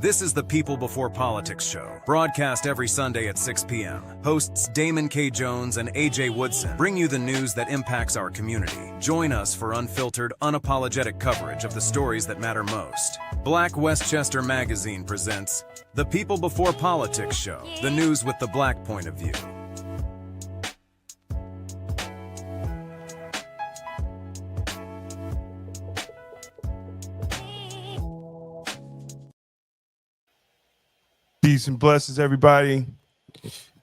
This is the People Before Politics show, broadcast every Sunday at 6 p.m. Hosts Damon K. Jones and AJ Woodson bring you the news that impacts our community. Join us for unfiltered, unapologetic coverage of the stories that matter most. Black Westchester Magazine presents the People Before Politics show, the news with the Black point of view. Peace and blessings, everybody.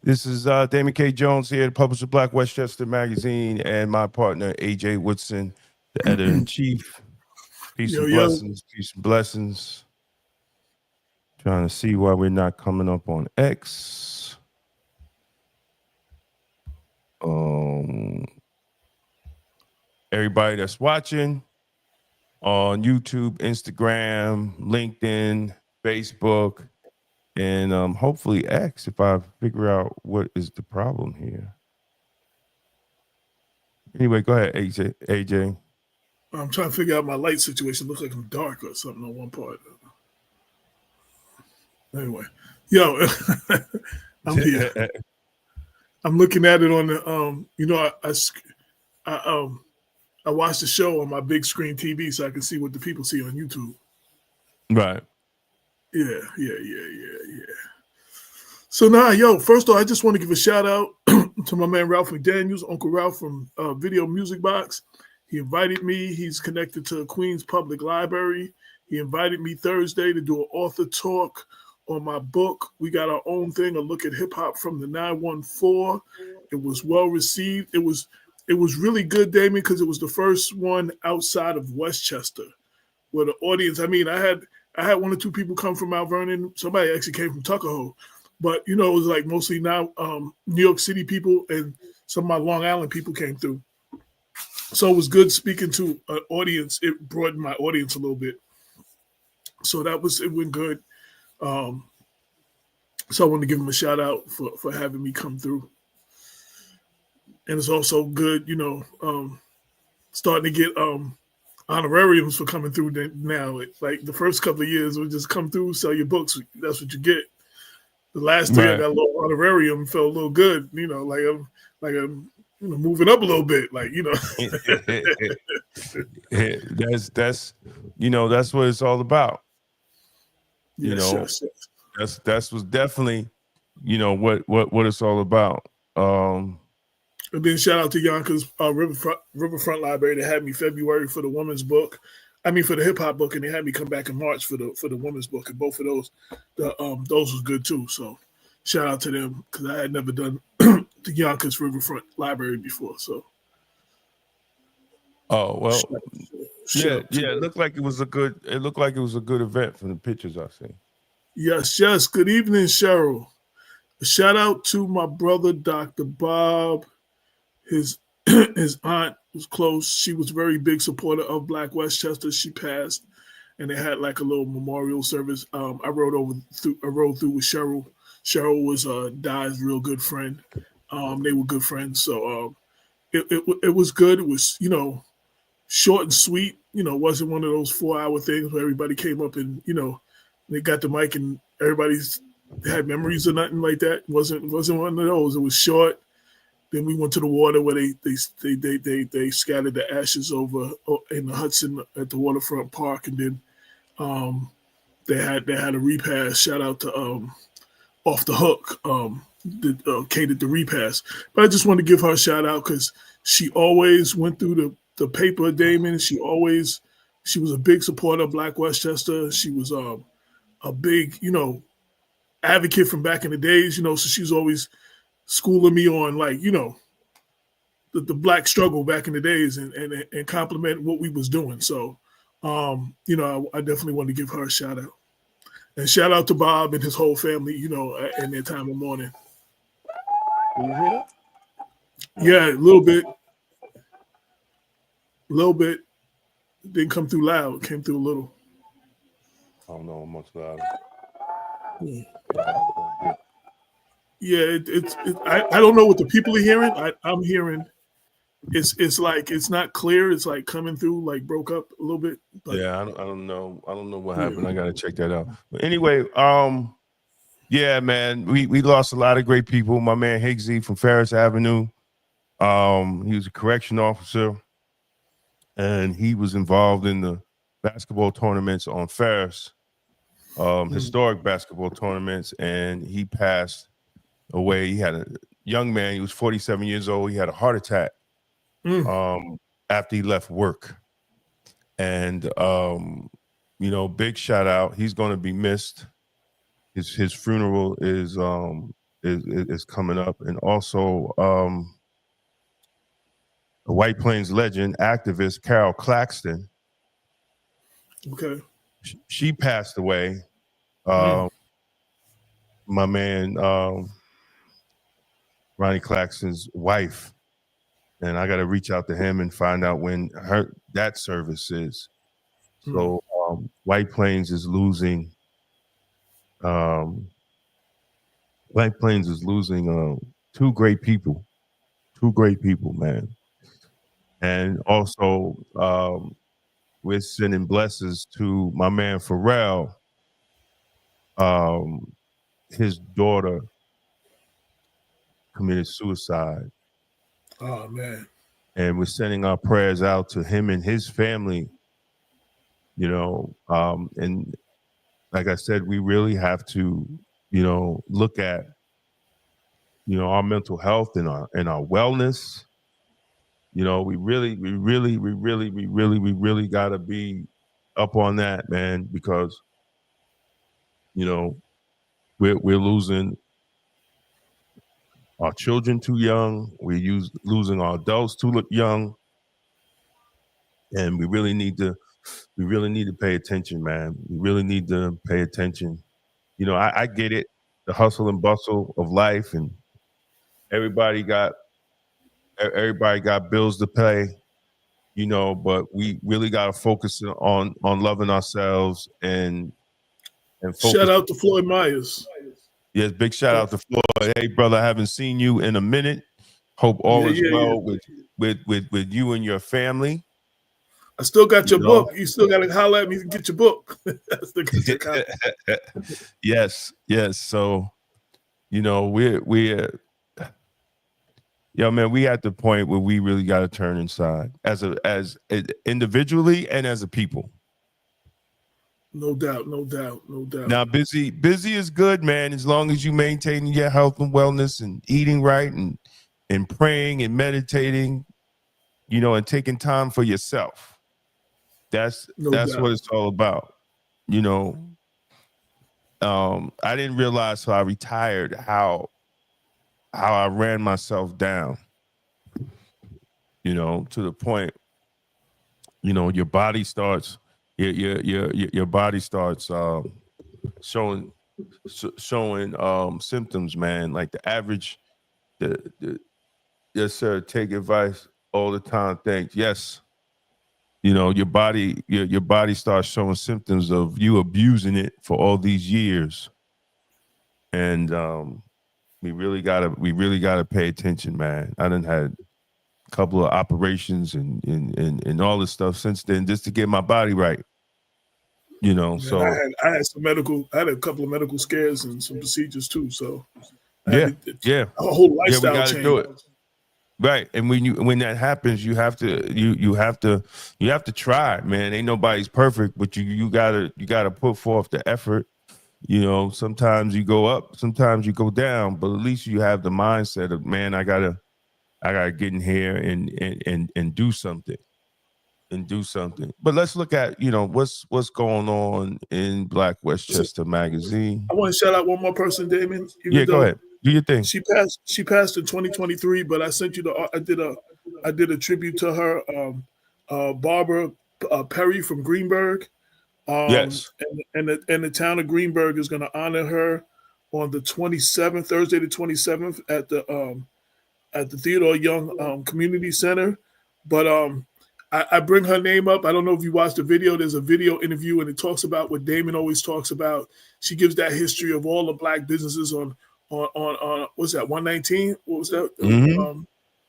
This is Damon K. Jones here, the publisher of Black Westchester Magazine, and my partner, AJ Woodson, the editor-in-chief. Peace and blessings, peace and blessings. Trying to see why we're not coming up on X. Everybody that's watching on YouTube, Instagram, LinkedIn, Facebook, and hopefully X, if I figure out what is the problem here. Anyway, go ahead, AJ. I'm trying to figure out my light situation. Looks like I'm dark or something on one part. Anyway, I'm here. I'm looking at it on the I watched the show on my big screen TV so I can see what the people see on YouTube. Right. Yeah. So now, first of all, I just want to give a shout out to my man Ralph McDaniels, Uncle Ralph from Video Music Box. He invited me. He's connected to Queens Public Library. He invited me Thursday to do an author talk on my book. We got our own thing, a look at hip hop from the 914. It was well received. It was really good, Damon, because it was the first one outside of Westchester, where the audience. I mean, I had one or two people come from Mount Vernon. Somebody actually came from Tuckahoe. But, it was like mostly now New York City people and some of my Long Island people came through. So it was good speaking to an audience. It broadened my audience a little bit. So it went good. So I wanted to give them a shout out for having me come through. And it's also good, starting to get honorariums for coming through now. Like the first couple of years, we just come through, sell your books. That's what you get. The last three, I got a little honorarium, felt a little good. Like I'm moving up a little bit. That's what it's all about. Yes. That's was definitely, what it's all about. And then shout out to Yonkers Riverfront Library. They had me February for the women's book. For the hip hop book, and they had me come back in March for the women's book. And both of those, those was good too. So shout out to them because I had never done the Yonkers Riverfront Library before. So. Oh well, yeah. It looked like it was a good. It looked like it was a good event from the pictures I see. Yes. Good evening, Cheryl. A shout out to my brother, Dr. Bob. His aunt was close. She was a very big supporter of Black Westchester. She passed, and they had like a little memorial service. I rode through with Cheryl. Cheryl was Di's real good friend. They were good friends, so it was good. It was short and sweet. Wasn't one of those 4-hour things where everybody came up and they got the mic and everybody had memories or nothing like that. It wasn't one of those. It was short. Then we went to the water where they scattered the ashes over in the Hudson at the waterfront park, and then they had a repast. Shout out to Off the Hook that catered the repast. But I just want to give her a shout out because she always went through the paper, Damon. She was a big supporter of Black Westchester. She was a big advocate from back in the days. So she was always schooling me on the black struggle back in the days and compliment what we was doing. So, I definitely want to give her a shout out. And shout out to Bob and his whole family, in their time of mourning. Yeah, a little bit. Didn't come through loud. Came through a little. I don't know how much louder. Yeah, I don't know what the people are hearing. I'm hearing it's like it's not clear. It's like coming through, like broke up a little bit. But yeah, I don't know. I don't know what Yeah. happened. I gotta check that out. But anyway, yeah, man, we lost a lot of great people. My man Higgsy from Ferris Avenue. He was a correction officer, and he was involved in the basketball tournaments on Ferris, historic basketball tournaments, and he passed away. He had a young man. He was 47 years old. He had a heart attack after he left work. And you know, big shout out. He's going to be missed. His funeral is coming up, and also a White Plains legend, activist Carol Claxton. Okay. She passed away. My man Ronnie Claxton's wife, and I got to reach out to him and find out when that service is. So White Plains is losing. White Plains is losing two great people, man. And also, we're sending blessings to my man Pharrell. His daughter committed suicide. Oh man. And we're sending our prayers out to him and his family. You know, and like I said, we really have to, you know, look at, you know, our mental health and our wellness. You know, we really got to be up on that, man, because, you know, we're losing our children too young. We're losing our adults too young, and we really need to pay attention, man. We really need to pay attention. You know, I get it, the hustle and bustle of life, and everybody got bills to pay. You know, but we really got to focus on loving ourselves and focus. Shout out to Floyd Myers. Yes, big shout out to Floyd. Hey, brother, I haven't seen you in a minute. Hope all is well with you and your family. I still got your book. You still got to holler at me to get your book. Yes. So, you know, we're yo, man, we at the point where we really got to turn inside as individually and as a people. No doubt. Now, busy is good, man, as long as you maintain your health and wellness and eating right and praying and meditating, you know, and taking time for yourself. That's what it's all about. You know, I didn't realize till I retired how I ran myself down, you know, to the point, you know, your body starts your body starts showing symptoms, man. Like the average, yes, sir. Take advice all the time. Thanks. Yes. You know, your body starts showing symptoms of you abusing it for all these years. And we really gotta pay attention, man. I done had a couple of operations and all this stuff since then just to get my body right. You know, man, so I had a couple of medical scares and some procedures too. So a whole lifestyle change. Do it. Right. And when that happens, you have to try, man. Ain't nobody's perfect, but you gotta put forth the effort. You know, sometimes you go up, sometimes you go down, but at least you have the mindset of, man, I gotta get in here and do something. But let's look at, you know, what's going on in Black Westchester magazine. I want to shout out one more person, Damon. Go ahead. Do your thing. She passed in 2023, but I sent you I did a tribute to her, Barbara Perry from Greenburgh. Yes. And the town of Greenburgh is going to honor her on the 27th, Thursday the 27th at the Theodore Young Community Center. But I bring her name up. I don't know if you watched the video. There's a video interview, and it talks about what Damon always talks about. She gives that history of all the Black businesses on what's that, 119? What was that? Mm-hmm.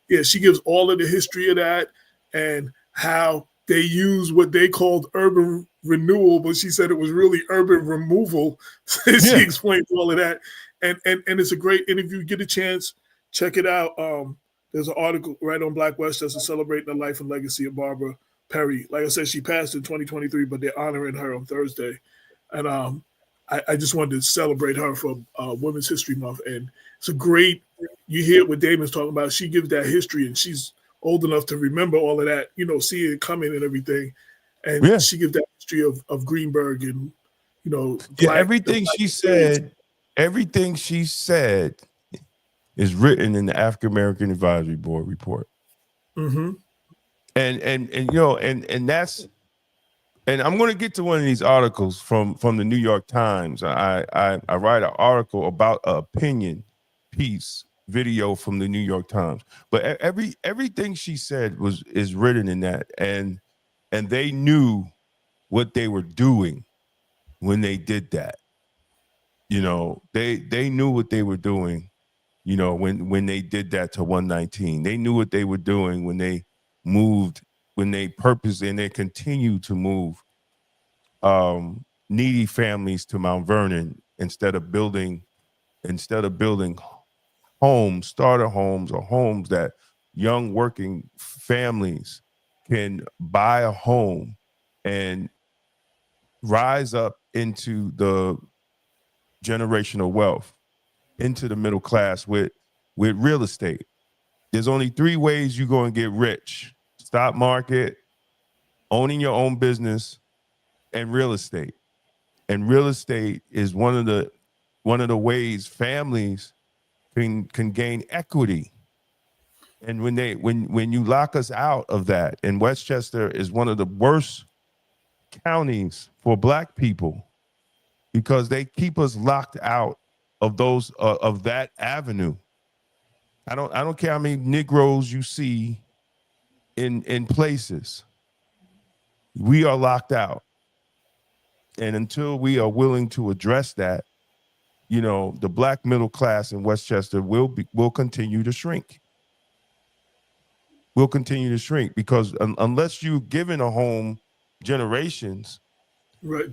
Yeah, she gives all of the history of that and how they use what they called urban renewal, but she said it was really urban removal. She Yeah. explained all of that, and it's a great interview. Get a chance, check it out. There's an article right on Black Westchester celebrating the life and legacy of Barbara Perry. Like I said, she passed in 2023, but they're honoring her on Thursday, and I just wanted to celebrate her for Women's History Month. And it's a great. You hear what Damon's talking about. She gives that history, and she's old enough to remember all of that, see it coming and everything. And Yeah. she gives that history of Greenberg and, Everything she said is written in the African American Advisory Board report. Mm-hmm. And that's, and I'm going to get to one of these articles from the New York Times. I write an article about an opinion piece video from the New York Times, but everything she said is written in that, and they knew what they were doing when they did that. They knew what they were doing, when they did that to 119. They knew what they were doing when they moved, when they purposed, and they continue to move needy families to Mount Vernon instead of building homes, starter homes, or homes that young working families can buy a home and rise up into the generational wealth, into the middle class with real estate. There's only 3 ways you're going to get rich: stock market, owning your own business, and real estate. And real estate is one of the ways families can gain equity. And when you lock us out of that, and Westchester is one of the worst counties for Black people because they keep us locked out of those of that avenue. I don't care how many Negroes you see in places. We are locked out. And until we are willing to address that, the Black middle class in Westchester will continue to shrink. Will continue to shrink because unless you've given a home generations, Right.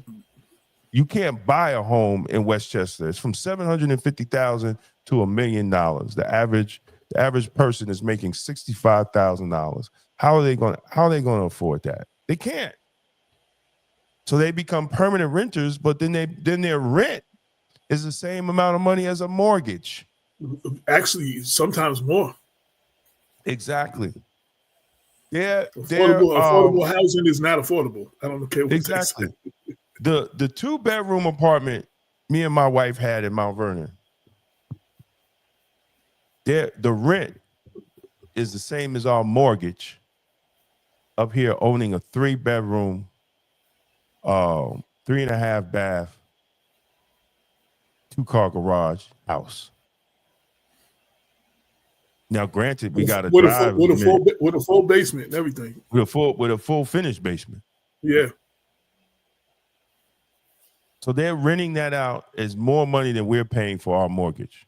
you can't buy a home in Westchester. It's from $750,000 to $1 million. The average person is making $65,000. How are they going to afford that? They can't. So they become permanent renters, but then their rent is the same amount of money as a mortgage. Actually, sometimes more. Exactly. Affordable housing is not affordable. I don't care what exactly. they say. The 2-bedroom apartment me and my wife had in Mount Vernon, the rent is the same as our mortgage up here owning a 3-bedroom, 3.5 bath, 2-car garage house. Now, granted, we got a drive with a full basement and everything. With a full finished basement. Yeah. So they're renting that out as more money than we're paying for our mortgage.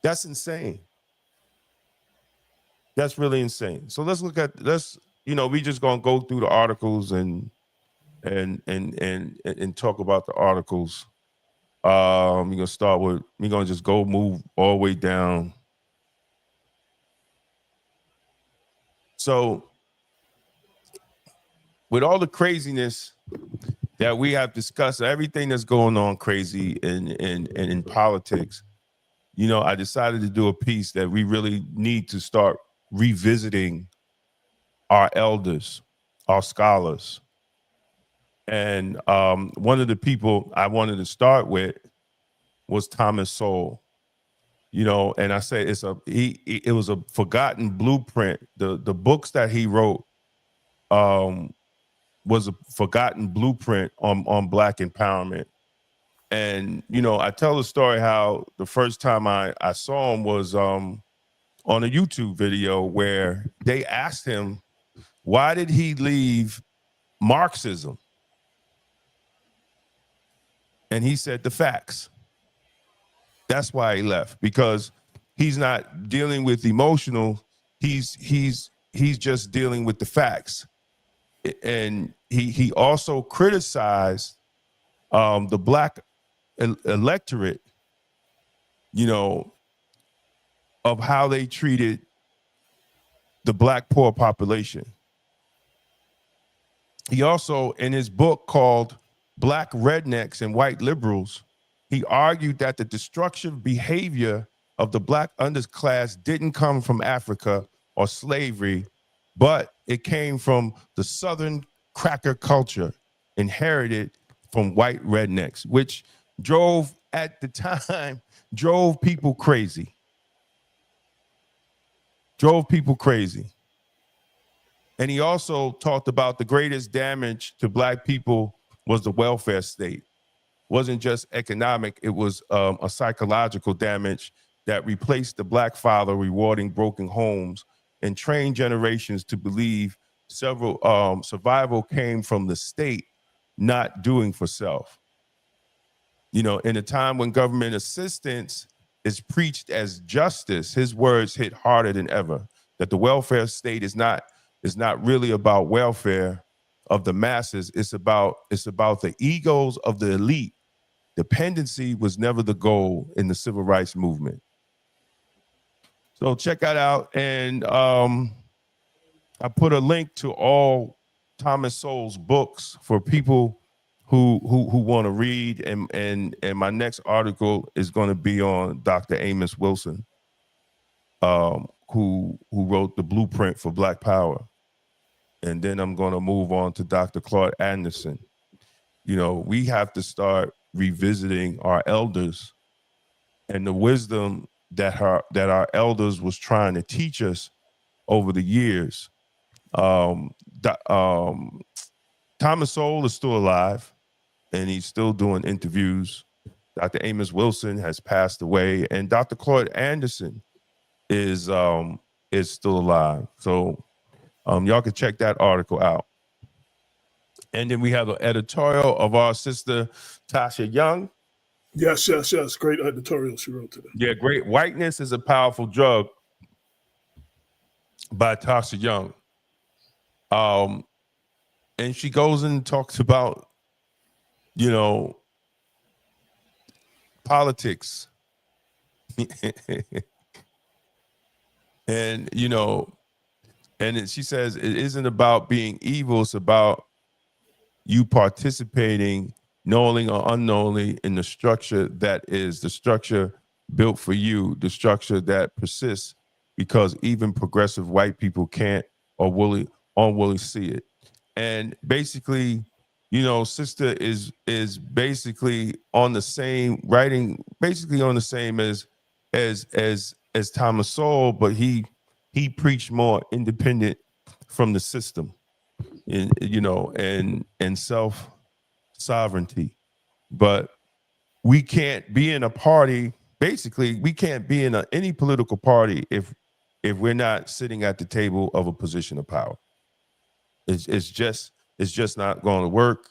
That's insane. That's really insane. So we just gonna go through the articles and talk about the articles. We're gonna just move all the way down. So with all the craziness that we have discussed, everything that's going on crazy in politics, I decided to do a piece that we really need to start revisiting our elders, our scholars. And one of the people I wanted to start with was Thomas Sowell. And I say it was a forgotten blueprint. The books that he wrote was a forgotten blueprint on Black empowerment. And I tell the story how the first time I saw him was on a YouTube video where they asked him, why did he leave Marxism? And he said the facts. That's why he left, because he's not dealing with emotional. He's just dealing with the facts. And he also criticized the black electorate, you know, of how they treated the black poor population. He also, in his book called Black Rednecks and White Liberals, he argued that the destructive behavior of the black underclass didn't come from Africa or slavery, but it came from the Southern cracker culture inherited from white rednecks, which at the time, drove people crazy. And he also talked about the greatest damage to black people was the welfare state. It wasn't just economic, it was a psychological damage that replaced the black father rewarding broken homes and trained generations to believe survival came from the state, not doing for self. You know, in a time when government assistance is preached as justice, his words hit harder than ever, that the welfare state is not really about welfare of the masses. It's about the egos of the elite. Dependency was never the goal in the civil rights movement. So check that out. And I put a link to all Thomas Sowell's books for people who want to read. And my next article is going to be on Dr. Amos Wilson, who wrote The Blueprint for Black Power. And then I'm going to move on to Dr. Claude Anderson. You know, we have to start revisiting our elders and the wisdom that our elders was trying to teach us over the years. Thomas Sowell is still alive, and he's still doing interviews. Dr. Amos Wilson has passed away, and Dr. Claude Anderson is still alive. So y'all can check that article out. And then we have an editorial of our sister Tasha Young. Yes. Great editorial she wrote today. Yeah, great. Whiteness is a Powerful Drug by Tasha Young. And she goes and talks about, you know, politics. And, you know, she says it isn't about being evil, it's about you participating knowingly or unknowingly in the structure that is the structure built for you, the structure that persists because even progressive white people can't or unwilling see it. And basically, you know, sister is basically on the same writing, basically on the same as Thomas Sowell, but he preached more independent from the system, and self sovereignty. But we can't be in a party. Basically, we can't be in any political party if we're not sitting at the table of a position of power. It's just not going to work.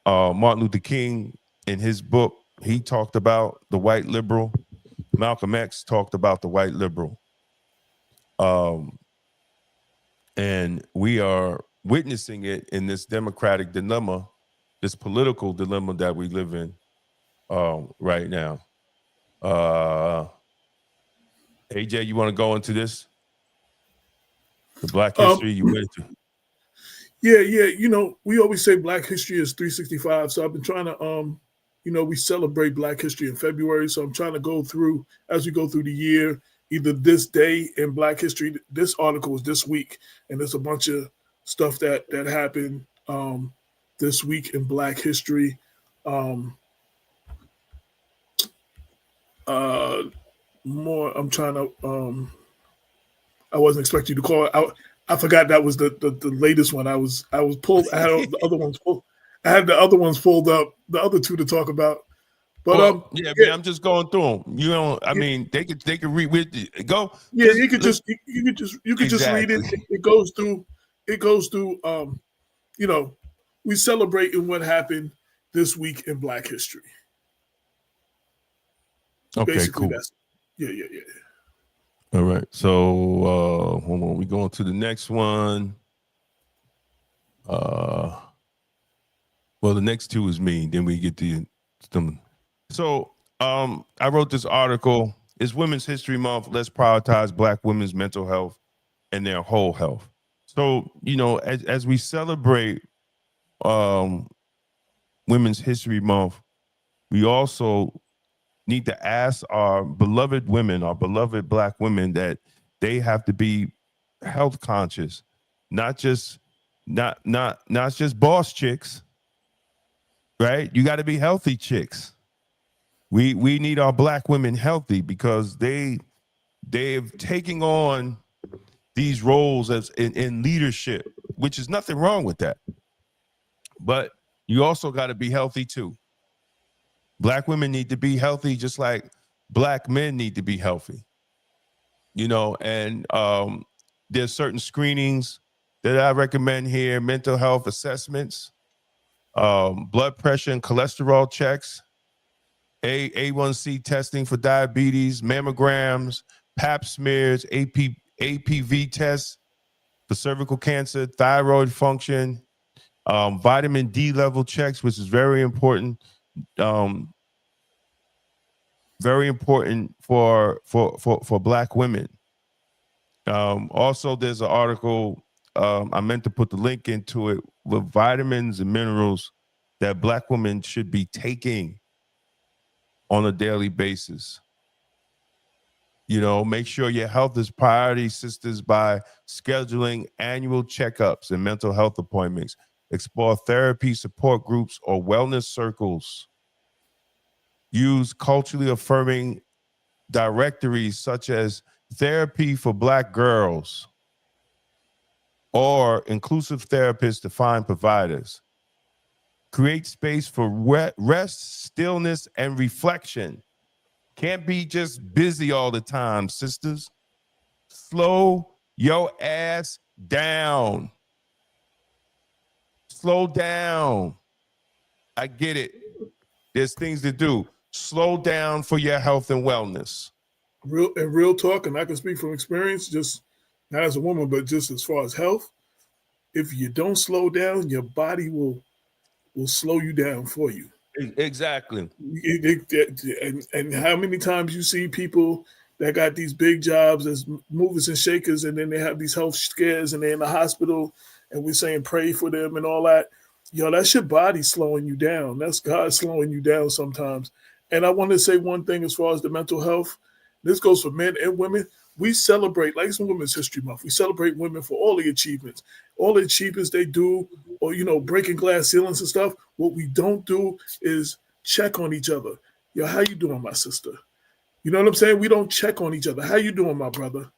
Martin Luther King, in his book, he talked about the white liberal. Malcolm X talked about the white liberal. And we are witnessing it in this democratic dilemma, this political dilemma that we live in right now. AJ, you want to go into this? The Black history you went to? Yeah. You know, we always say Black history is 365. So I've been trying to, we celebrate Black history in February. So I'm trying to go through, as we go through the year, either this day in Black history. This article was this week, and there's a bunch of stuff that happened this week in Black history. More, I'm trying to, I wasn't expecting you to call it. I forgot that was the latest one. I was pulled. I had the other ones pulled. I had the other ones pulled up, the other two to talk about. But man, I'm just going through them. You know, I mean, they could read with go. Yeah, you could just read it. It goes through. We celebrate in what happened this week in Black history. Okay, Basically, cool. Yeah. All right. So hold on. We going to the next one. Well, the next two is me. Then we get the them. So I wrote this article. It's Women's History Month. Let's prioritize Black women's mental health and their whole health. So, as we celebrate Women's History Month, we also need to ask our beloved women, our beloved Black women, that they have to be health conscious, not just boss chicks, right? You got to be healthy chicks. We need our Black women healthy because they've taken on these roles as in leadership, which is nothing wrong with that. But you also got to be healthy too. Black women need to be healthy just like Black men need to be healthy. And there's certain screenings that I recommend here: mental health assessments, blood pressure and cholesterol checks, A1C testing for diabetes, mammograms, pap smears, APV tests for cervical cancer, thyroid function, vitamin D level checks, which is very important. Very important for Black women. Also, there's an article, I meant to put the link into it, with vitamins and minerals that Black women should be taking on a daily basis. Make sure your health is priority, sisters, by scheduling annual checkups and mental health appointments. Explore therapy support groups or wellness circles. Use culturally affirming directories such as Therapy for Black Girls or Inclusive Therapists to find providers. Create space for rest, stillness, and reflection. Can't be just busy all the time, sisters. Slow your ass down. Slow down. I get it. There's things to do. Slow down for your health and wellness. Real talk, and I can speak from experience, just not as a woman, but just as far as health. If you don't slow down, your body will slow you down for you. Exactly. And how many times you see people that got these big jobs as movers and shakers, and then they have these health scares, and they're in the hospital, and we're saying pray for them and all that. That's your body slowing you down. That's God slowing you down sometimes. And I want to say one thing as far as the mental health. This goes for men and women. We celebrate, like it's Women's History Month, we celebrate women for all the achievements they do, or, breaking glass ceilings and stuff. What we don't do is check on each other. How you doing, my sister? You know what I'm saying? We don't check on each other. How you doing, my brother?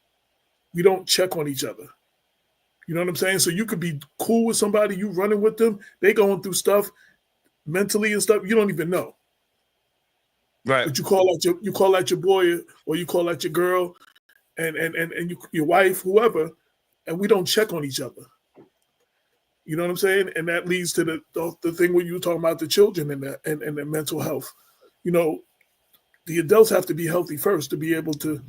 We don't check on each other. You know what I'm saying? So you could be cool with somebody, you running with them, they going through stuff mentally and stuff you don't even know. Right. But you call out your boy, or you call out your girl, and your wife, whoever, and we don't check on each other. You know what I'm saying? And that leads to the thing when you were talking about the children and the mental health. The adults have to be healthy first to be able to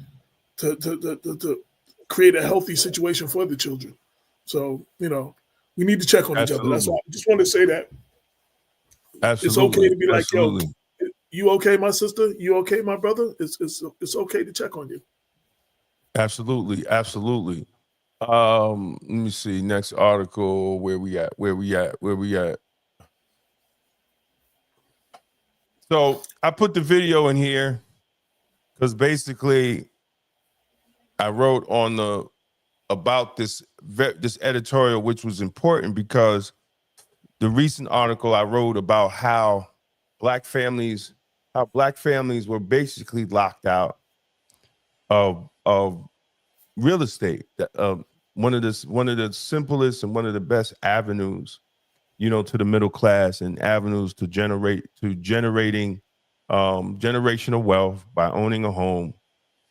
create a healthy situation for the children. So, we need to check on each other. That's why I just want to say that. Absolutely. It's okay to be like, Absolutely. yo, you okay, my sister? You okay, my brother? It's okay to check on you. Absolutely. Absolutely. Let me see. Next article. Where we at? So I put the video in here because basically I wrote about this editorial, which was important because the recent article I wrote about how Black families were basically locked out of real estate. One of the simplest and one of the best avenues, to the middle class, and avenues to generating generational wealth by owning a home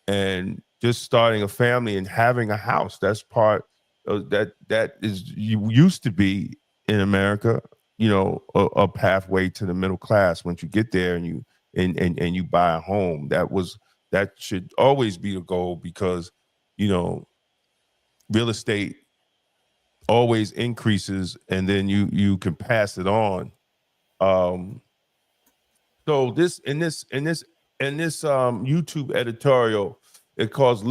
and just starting a family and having a house. That's part of that used to be in America, a pathway to the middle class. Once you get there and you buy a home, that was that should always be the goal, because, you know, real estate always increases, and then you can pass it on. So this YouTube editorial, it calls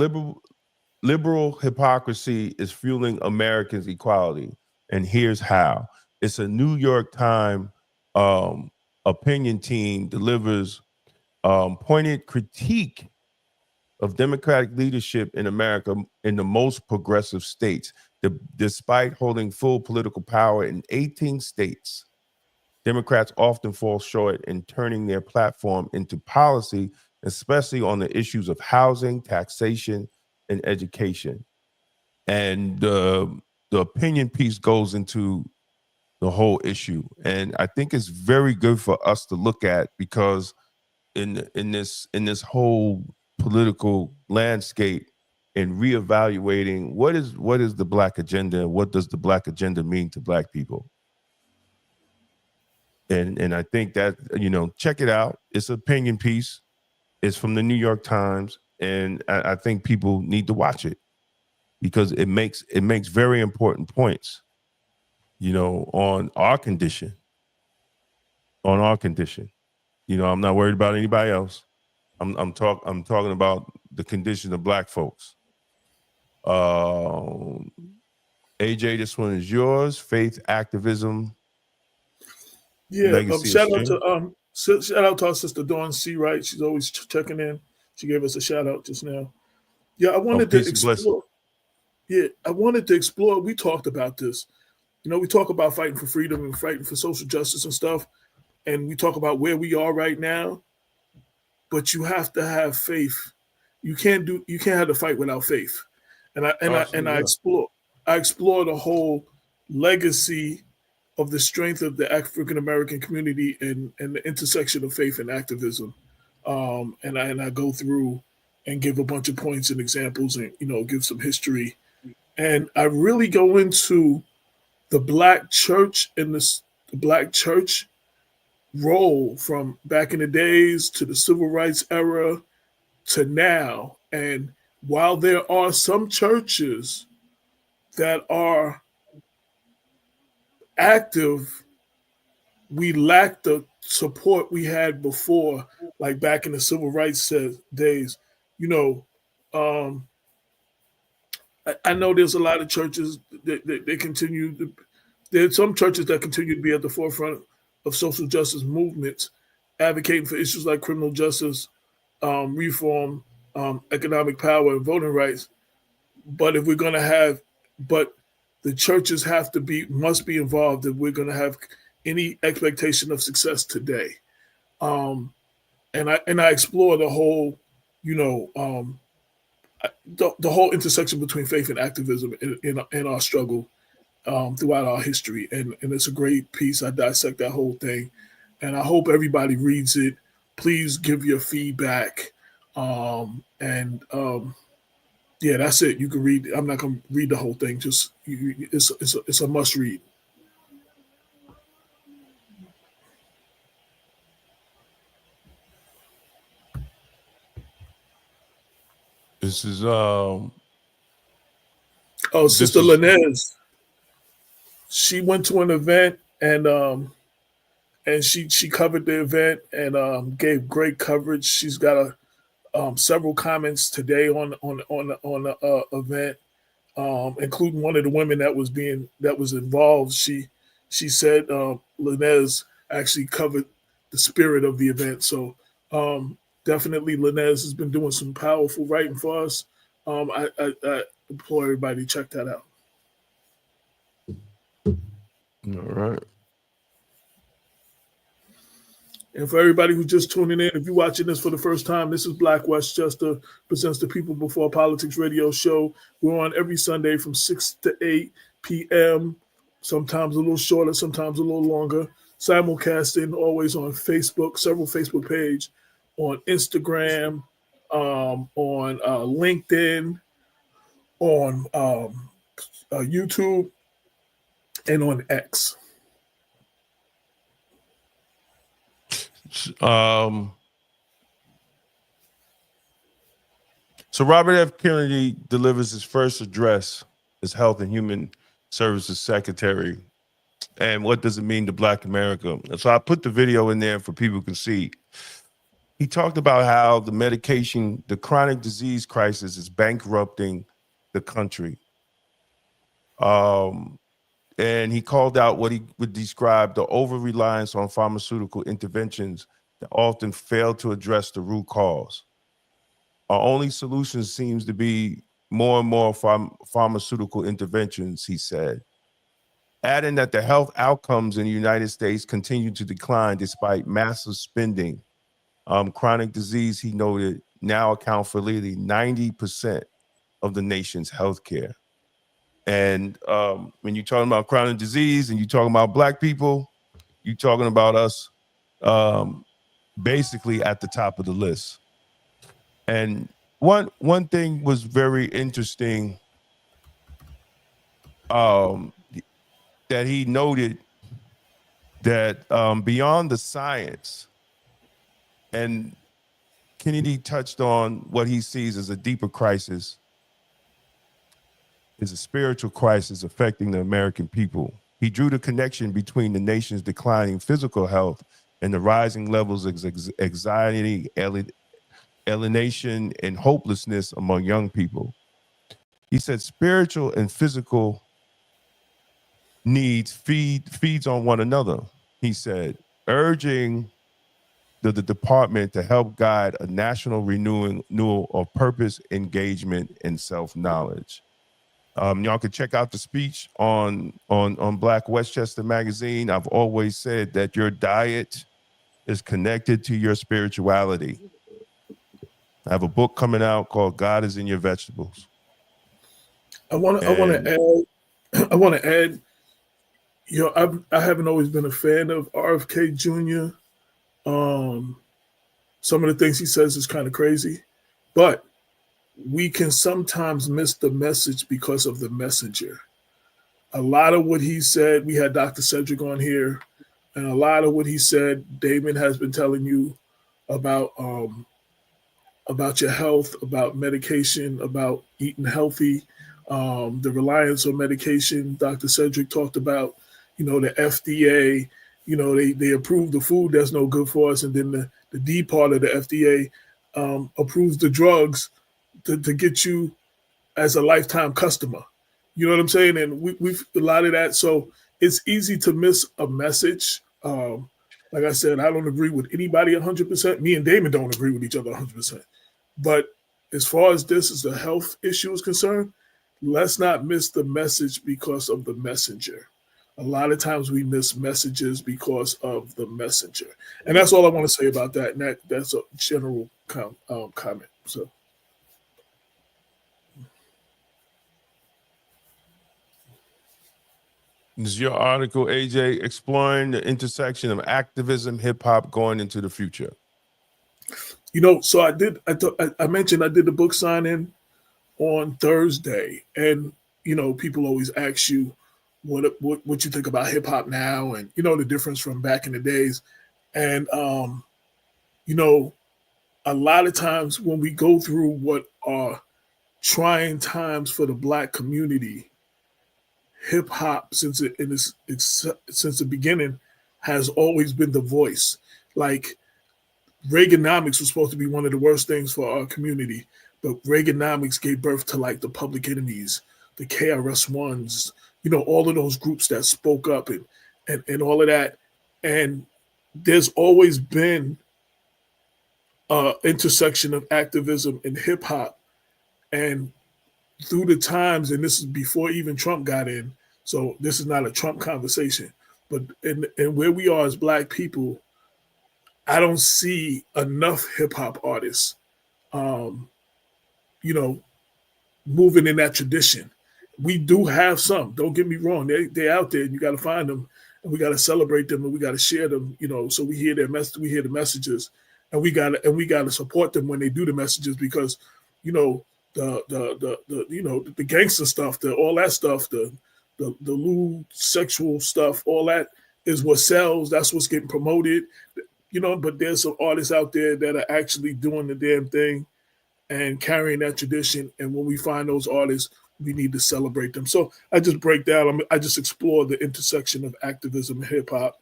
liberal hypocrisy is fueling Americans' equality, and here's how. It's a New York Times opinion team delivers pointed critique of Democratic leadership in America in the most progressive states. Despite holding full political power in 18 states, Democrats often fall short in turning their platform into policy, especially on the issues of housing, taxation, and education. And the opinion piece goes into the whole issue. And I think it's very good for us to look at, because in this whole political landscape, and reevaluating what is the Black agenda, and what does the Black agenda mean to Black people. And I think that, you know, check it out. It's an opinion piece. It's from the New York Times, and I think people need to watch it, because it makes very important points, you know, on our condition. You know, I'm not worried about anybody else. I'm talking about the condition of Black folks. AJ, this one is yours. Faith, activism, legacy. Shout out to our sister Dawn C. Wright. She's always checking in. She gave us a shout out just now. Yeah, I wanted to explore. Yeah, I wanted to explore. We talked about this. You know, we talk about fighting for freedom and fighting for social justice and stuff, and we talk about where we are right now. But you have to have faith. You can't have the fight without faith. And I explore the whole legacy of the strength of the African American community, and the intersection of faith and activism. And I go through and give a bunch of points and examples, and, you know, give some history. And I really go into the Black church and the Black church role from back in the days to the civil rights era to now. And while there are some churches that are active, we lack the support we had before, like back in the civil rights days. You know, I know there's a lot of churches that they continue to. There's some churches that continue to be at the forefront of social justice movements, advocating for issues like criminal justice, reform, economic power, and voting rights. But if we're going to have, but the churches must be involved if we're going to have any expectation of success today. And I explore the whole, you know, the whole intersection between faith and activism in our struggle throughout our history. And it's a great piece. I dissect that whole thing. And I hope everybody reads it. Please give your feedback. Yeah, that's it. You can read. I'm not going to read the whole thing. Just it's a must read. This is Sister Linez. She went to an event, and she covered the event, and gave great coverage. She's got several comments today on the event, including one of the women that was involved. She said Linez actually covered the spirit of the event. So definitely Linez has been doing some powerful writing for us. I implore everybody to check that out. all right. And for everybody who's just tuning in, if you're watching this for the first time, this is Black Westchester presents the People Before Politics radio show. We're on every Sunday from 6 to 8 p.m., sometimes a little shorter, sometimes a little longer. Simulcasting always on Facebook, several Facebook pages, on Instagram, on LinkedIn, on YouTube, and on X. So Robert F. Kennedy delivers his first address as Health and Human Services Secretary. And what does it mean to Black America? And so I put the video in there for people can see. He talked about how the medication, the chronic disease crisis is bankrupting the country. And he called out what he would describe the over-reliance on pharmaceutical interventions that often fail to address the root cause. Our only solution seems to be more and more pharmaceutical interventions, he said, adding that the health outcomes in the United States continue to decline despite massive spending. Chronic disease, he noted, now account for nearly 90% of the nation's healthcare. And when you're talking about chronic disease and you're talking about Black people, you're talking about us basically at the top of the list. And one thing was very interesting that he noted that beyond the science, and Kennedy touched on what he sees as a deeper crisis, is a spiritual crisis affecting the American people. He drew the connection between the nation's declining physical health and the rising levels of anxiety, alienation, and hopelessness among young people. He said spiritual and physical needs feeds on one another, he said, urging the department to help guide a national renewal of purpose, engagement, and self-knowledge. Y'all can check out the speech on Black Westchester magazine. I've always said that your diet is connected to your spirituality. I have a book coming out called God is in Your Vegetables. I want to add, you know, I haven't always been a fan of RFK Jr. Some of the things he says is kind of crazy, but we can sometimes miss the message because of the messenger. A lot of what he said, we had Dr. Cedric on here, and a lot of what he said, Damon has been telling you about your health, about medication, about eating healthy, the reliance on medication. Dr. Cedric talked about, you know, the FDA, you know, they approve the food that's no good for us, and then the D part of the FDA approves the drugs to get you as a lifetime customer. You know what I'm saying? And we've a lot of that. So it's easy to miss a message. Like I said, I don't agree with anybody 100%. Me and Damon don't agree with each other 100%. But as far as this is a health issue is concerned, let's not miss the message because of the messenger. A lot of times we miss messages because of the messenger. And that's all I want to say about that. And that's a general comment. So. This is your article, AJ, exploring the intersection of activism, hip hop going into the future. You know, so I mentioned I did the book signing on Thursday, and you know, people always ask you what you think about hip hop now, and you know the difference from back in the days, and you know, a lot of times when we go through what are trying times for the Black community, hip hop since the beginning has always been the voice. Like Reaganomics was supposed to be one of the worst things for our community, but Reaganomics gave birth to like the Public Enemies, the KRS-Ones, you know, all of those groups that spoke up and all of that. And there's always been an intersection of activism in hip hop. And through the times, and this is before even Trump got in, so this is not a Trump conversation, but and where we are as Black people, I don't see enough hip hop artists, you know, moving in that tradition. We do have some, don't get me wrong, they're out there and you got to find them and we got to celebrate them and we got to share them, you know, so we hear their we hear the messages and we got to support them when they do the messages because, you know, the gangster stuff, all that stuff, the lewd sexual stuff, all that is what sells. That's what's getting promoted, you know. But there's some artists out there that are actually doing the damn thing, and carrying that tradition. And when we find those artists, we need to celebrate them. So I just break down. I just explore the intersection of activism and hip hop,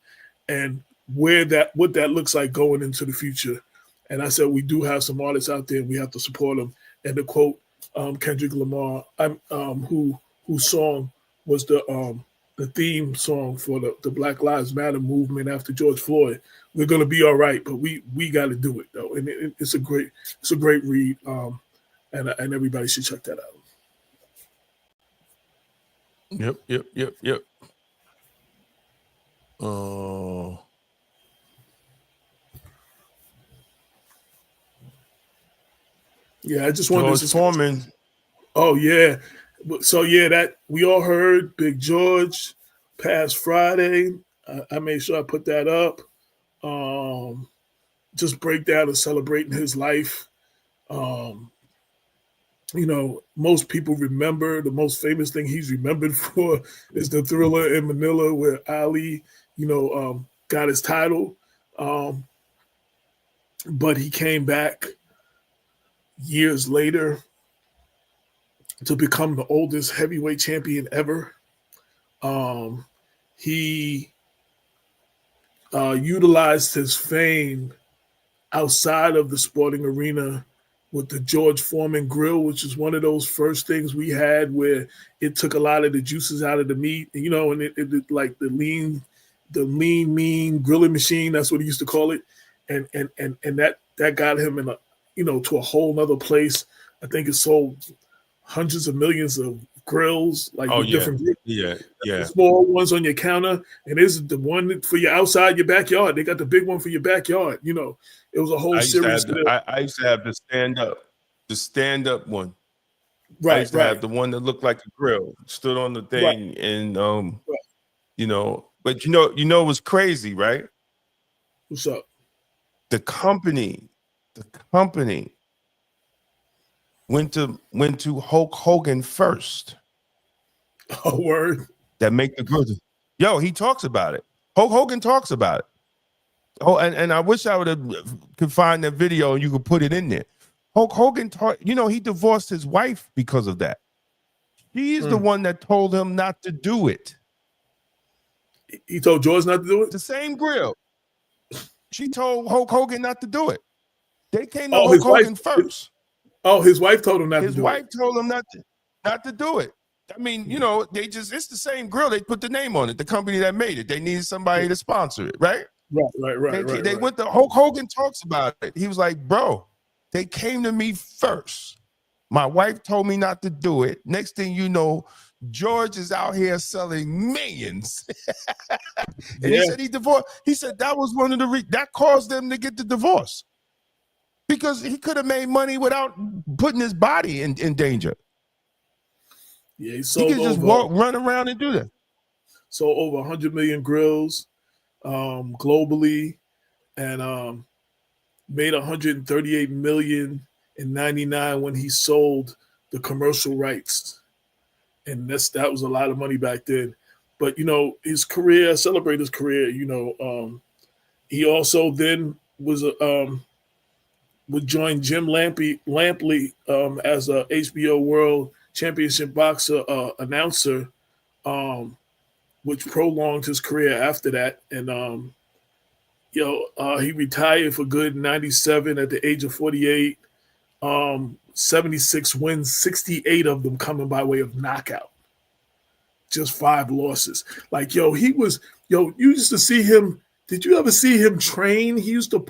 and what that looks like going into the future. And I said we do have some artists out there, and we have to support them. And to quote Kendrick Lamar, whose song was the theme song for the Black Lives Matter movement after George Floyd. We're gonna be all right, but we got to do it though, and it's a great read, and everybody should check that out. Yep. Yeah, I just wanted George to. Foreman. Oh yeah, so yeah, that we all heard Big George past Friday. I made sure I put that up. Just break down and celebrating his life. Most people remember the most famous thing he's remembered for is the Thriller in Manila, where Ali, got his title. But he came back years later to become the oldest heavyweight champion ever. He utilized his fame outside of the sporting arena with the George Foreman grill, which is one of those first things we had where it took a lot of the juices out of the meat, and it like the lean, mean grilling machine. That's what he used to call it, and that got him to a whole nother place. I think it sold hundreds of millions of grills, different small ones on your counter, and there's the one for your outside your backyard. They got the big one for your backyard. It was a whole series. I used to have the stand up one. Right, I used to have the one that looked like a grill, stood on the thing, right. and but it was crazy, right? What's up? The company went to Hulk Hogan first. Oh, word. That make the grill. Yo, he talks about it. Hulk Hogan talks about it. Oh, and I wish I could find that video and you could put it in there. Hulk Hogan he divorced his wife because of that. She is the one that told him not to do it. He told George not to do it? The same grill. She told Hulk Hogan not to do it. They came to Hulk Hulk Hogan first. His wife told him not to do it. His wife told him not to do it. I mean, it's the same grill. They put the name on it, the company that made it. They needed somebody to sponsor it, right? Right. They went to Hulk Hogan talks about it. He was like, bro, they came to me first. My wife told me not to do it. Next thing you know, George is out here selling millions. And he said he divorced. He said that was one of the that caused them to get the divorce. Because he could have made money without putting his body in danger. Yeah, he could just run around and do that. Sold over 100 million grills globally, and made 138 million in '99 when he sold the commercial rights, and that was a lot of money back then. But his career, celebrate his career. He also then was would join Jim Lampley as a HBO World Championship boxer announcer, which prolonged his career after that. And he retired for good in '97 at the age of 48. 76 wins, 68 of them coming by way of knockout. Just 5 losses. You used to see him. Did you ever see him train? He used to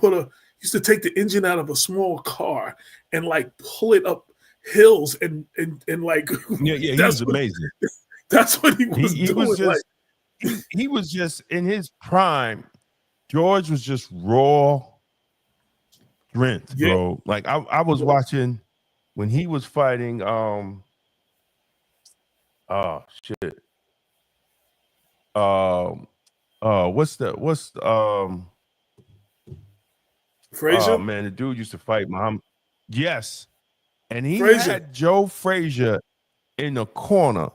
take the engine out of a small car and pull it up hills and he was amazing. That's what he was doing. He was just in his prime. George was just raw strength, bro. I was watching when he was fighting. Frazier? Oh man, the dude used to fight Muhammad. Yes. And he had Joe Frazier in the corner,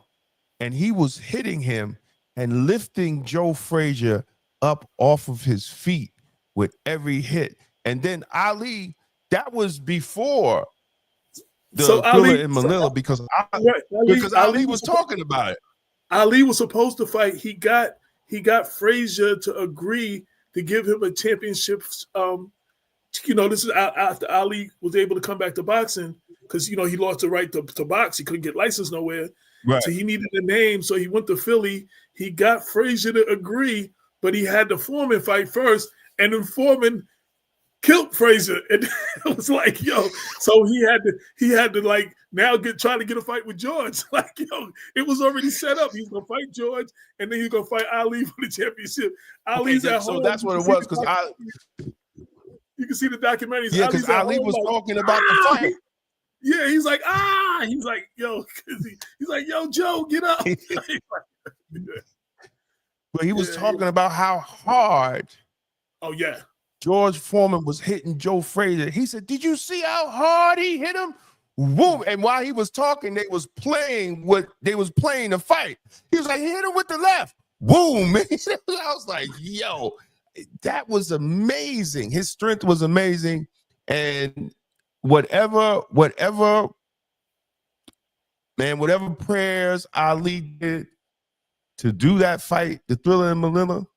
and he was hitting him and lifting Joe Frazier up off of his feet with every hit. And then Ali, that was before the Thriller in Manila because Ali was was talking about it. Ali was supposed to fight. He got Frazier to agree to give him a championship. This is after Ali was able to come back to boxing because he lost the right to box. He couldn't get licensed nowhere, right. So he needed a name. So he went to Philly. He got Frazier to agree, but he had the Foreman fight first, and then Foreman killed Frazier, and it was like, so he had to like now try to get a fight with George. Like, it was already set up. He's gonna fight George, and then he's gonna fight Ali for the championship. Ali's at home. So that's what it was, because you can see the documentaries. Yeah, because Ali was talking about the fight. Yeah, he's like, he's like, he's like, yo, Joe, get up. But he was talking about how hard. Oh yeah. George Foreman was hitting Joe Frazier. He said, "Did you see how hard he hit him?" Woo! And while he was talking, they was playing the fight. He was like, "He hit him with the left." Boom! I was like, "Yo, that was amazing. His strength was amazing." And whatever prayers Ali did to do that fight, the Thriller in Manila.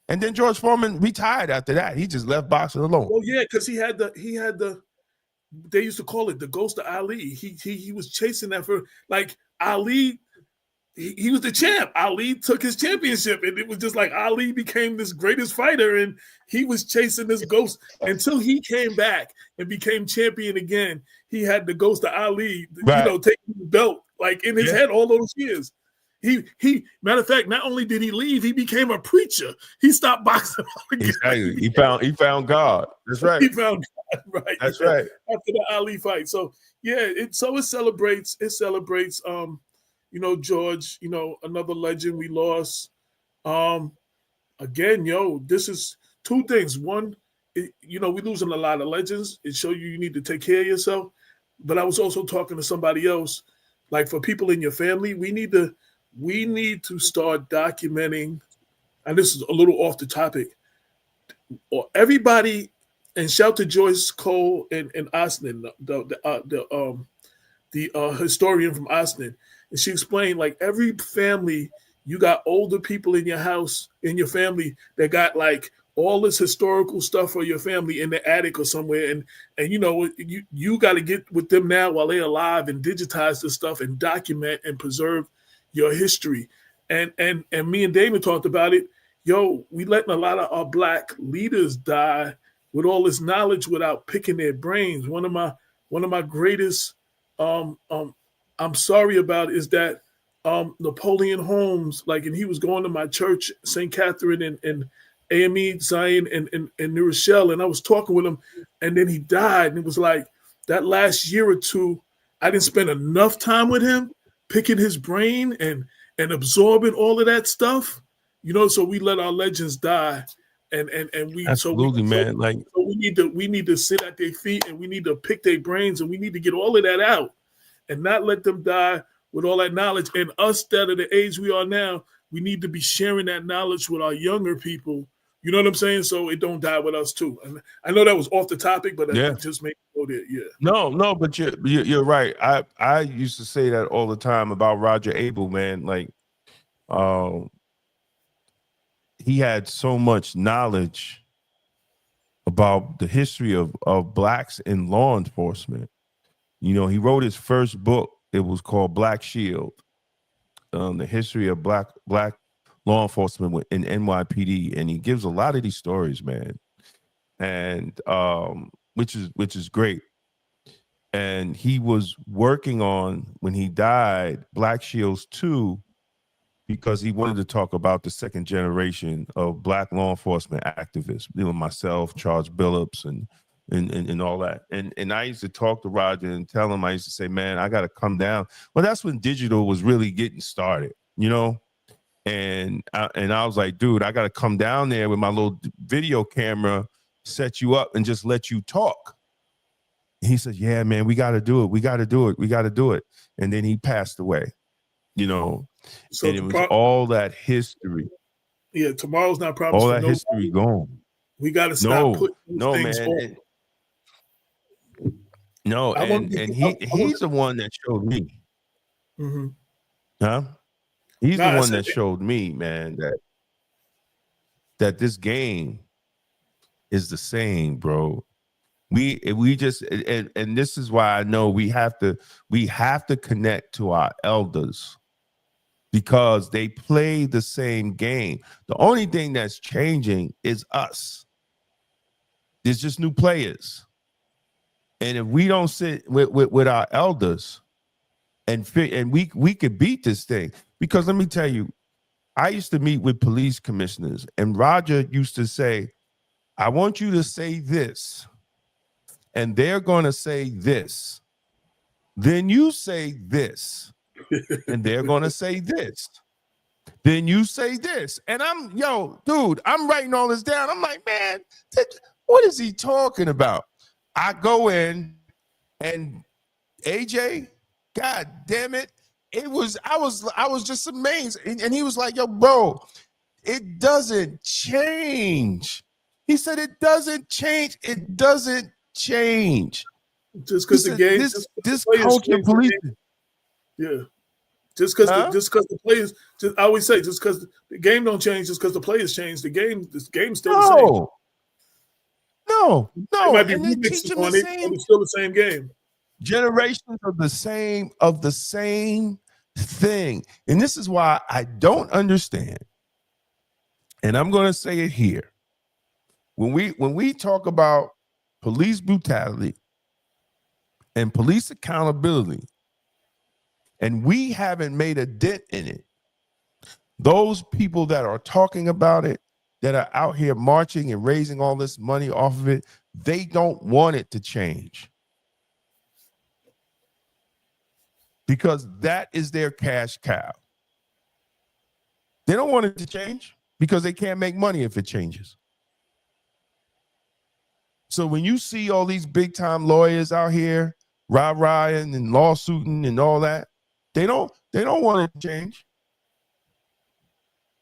And then George Foreman retired after that. He just left boxing alone. Oh yeah, because he had the. They used to call it the ghost of Ali. He was chasing that for like Ali. He was the champ. Ali took his championship, and it was just like Ali became this greatest fighter, and he was chasing this ghost until he came back and became champion again. He had the ghost of Ali, taking the belt like in his head all those years. He matter of fact, not only did he leave, he became a preacher. He stopped boxing. Exactly. He found God. That's right. He found God, right. That's right. After the Ali fight. So yeah, it celebrates, George, another legend we lost. Again, this is two things. One, we're losing a lot of legends. It shows you need to take care of yourself. But I was also talking to somebody else, like for people in your family, we need to start documenting, and this is a little off the topic, or everybody, and shout to Joyce Cole and Austin, the historian from Austin, and she explained, like, every family, you got older people in your house, in your family, that got like all this historical stuff for your family in the attic or somewhere, and you got to get with them now while they're alive and digitize this stuff and document and preserve your history. And me and Damon talked about it. We letting a lot of our Black leaders die with all this knowledge without picking their brains. One of my greatest I'm sorry about is that Napoleon Holmes, and he was going to my church, St. Catherine and AME Zion and New Rochelle, and I was talking with him, and then he died. And it was like that last year or two, I didn't spend enough time with him, picking his brain and absorbing all of that stuff, so we let our legends die, and we absolutely, man. So we need to sit at their feet, and we need to pick their brains, and we need to get all of that out, and not let them die with all that knowledge. And us that are the age we are now, we need to be sharing that knowledge with our younger people. You know what I'm saying? So it don't die with us too. And I know that was off the topic, but I just made it go there. Yeah. No, but you're right. I used to say that all the time about Roger Abel, man. Like, he had so much knowledge about the history of Blacks in law enforcement. He wrote his first book. It was called Black Shield, the history of black law enforcement in NYPD, and he gives a lot of these stories, man, and which is great. And he was working on, when he died, Black Shields 2, because he wanted to talk about the second generation of Black law enforcement activists, myself, Charles Billups, and all that. And I used to talk to Roger and tell him, I used to say, man, I got to come down. Well, that's when digital was really getting started, And I was like, dude, I got to come down there with my little video camera, set you up, and just let you talk. And he said, yeah, man, we got to do it. We got to do it. We got to do it. And then he passed away, So and it was all that history. Yeah, tomorrow's not promised. All that history gone. We got to stop putting things man. No, he's the one that showed me. Mm-hmm. Huh? He's the one that showed me, man, that this game is the same, bro. We just and this is why I know we have to connect to our elders because they play the same game. The only thing that's changing is us. There's just new players. And if we don't sit with our elders and we could beat this thing, because let me tell you, I used to meet with police commissioners and Roger used to say, I want you to say this, and they're going to say this. Then you say this, and they're going to say this. Then you say this. And dude, I'm writing all this down. I'm like, man, what is he talking about? I go in and AJ, God damn it. I was just amazed. And he was like, yo, bro, it doesn't change. He said, it doesn't change. It doesn't change. Just because the game, this culture policing. Yeah. Just because the players, I always say, just because the game don't change, just because the players change, this game's still the same. No. It might be remixes on it, but it's still the same game. Generations of the same thing. And this is why I don't understand. And I'm going to say it here. When we talk about police brutality and police accountability, and we haven't made a dent in it, those people that are talking about it, that are out here marching and raising all this money off of it, they don't want it to change. Because that is their cash cow. They don't want it to change because they can't make money if it changes. So when you see all these big time lawyers out here, rah-rahing and lawsuiting and all that, they don't want it to change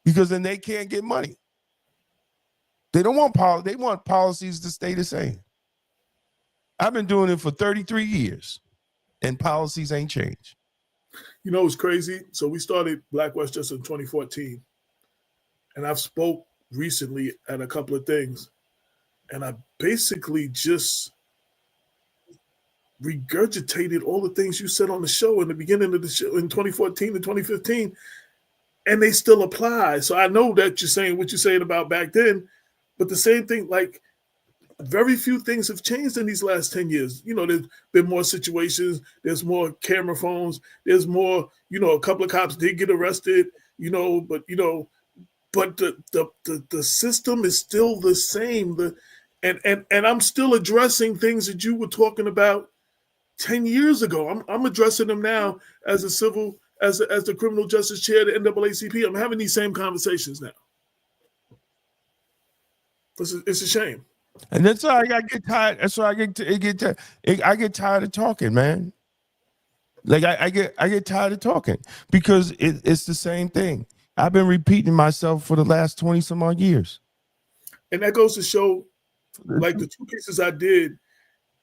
because then they can't get money. They don't want they want policies to stay the same. I've been doing it for 33 years and policies ain't changed. You know what's crazy? So we started Black Westchester in 2014. And I've spoke recently at a couple of things. And I basically just regurgitated all the things you said on the show in the beginning of the show in 2014 to 2015. And they still apply. So I know that you're saying what you're saying about back then. But the same thing, like, very few things have changed in these last 10 years. You know, there's been more situations. There's more camera phones. There's more, a couple of cops did get arrested, but the system is still the same. And I'm still addressing things that you were talking about 10 years ago. I'm addressing them now as the criminal justice chair of the NAACP. I'm having these same conversations now. It's a shame. And that's why I get tired. That's why I get tired of talking, man. Like I get tired of talking because it's the same thing. I've been repeating myself for the last 20 some odd years. And that goes to show, like the two pieces I did,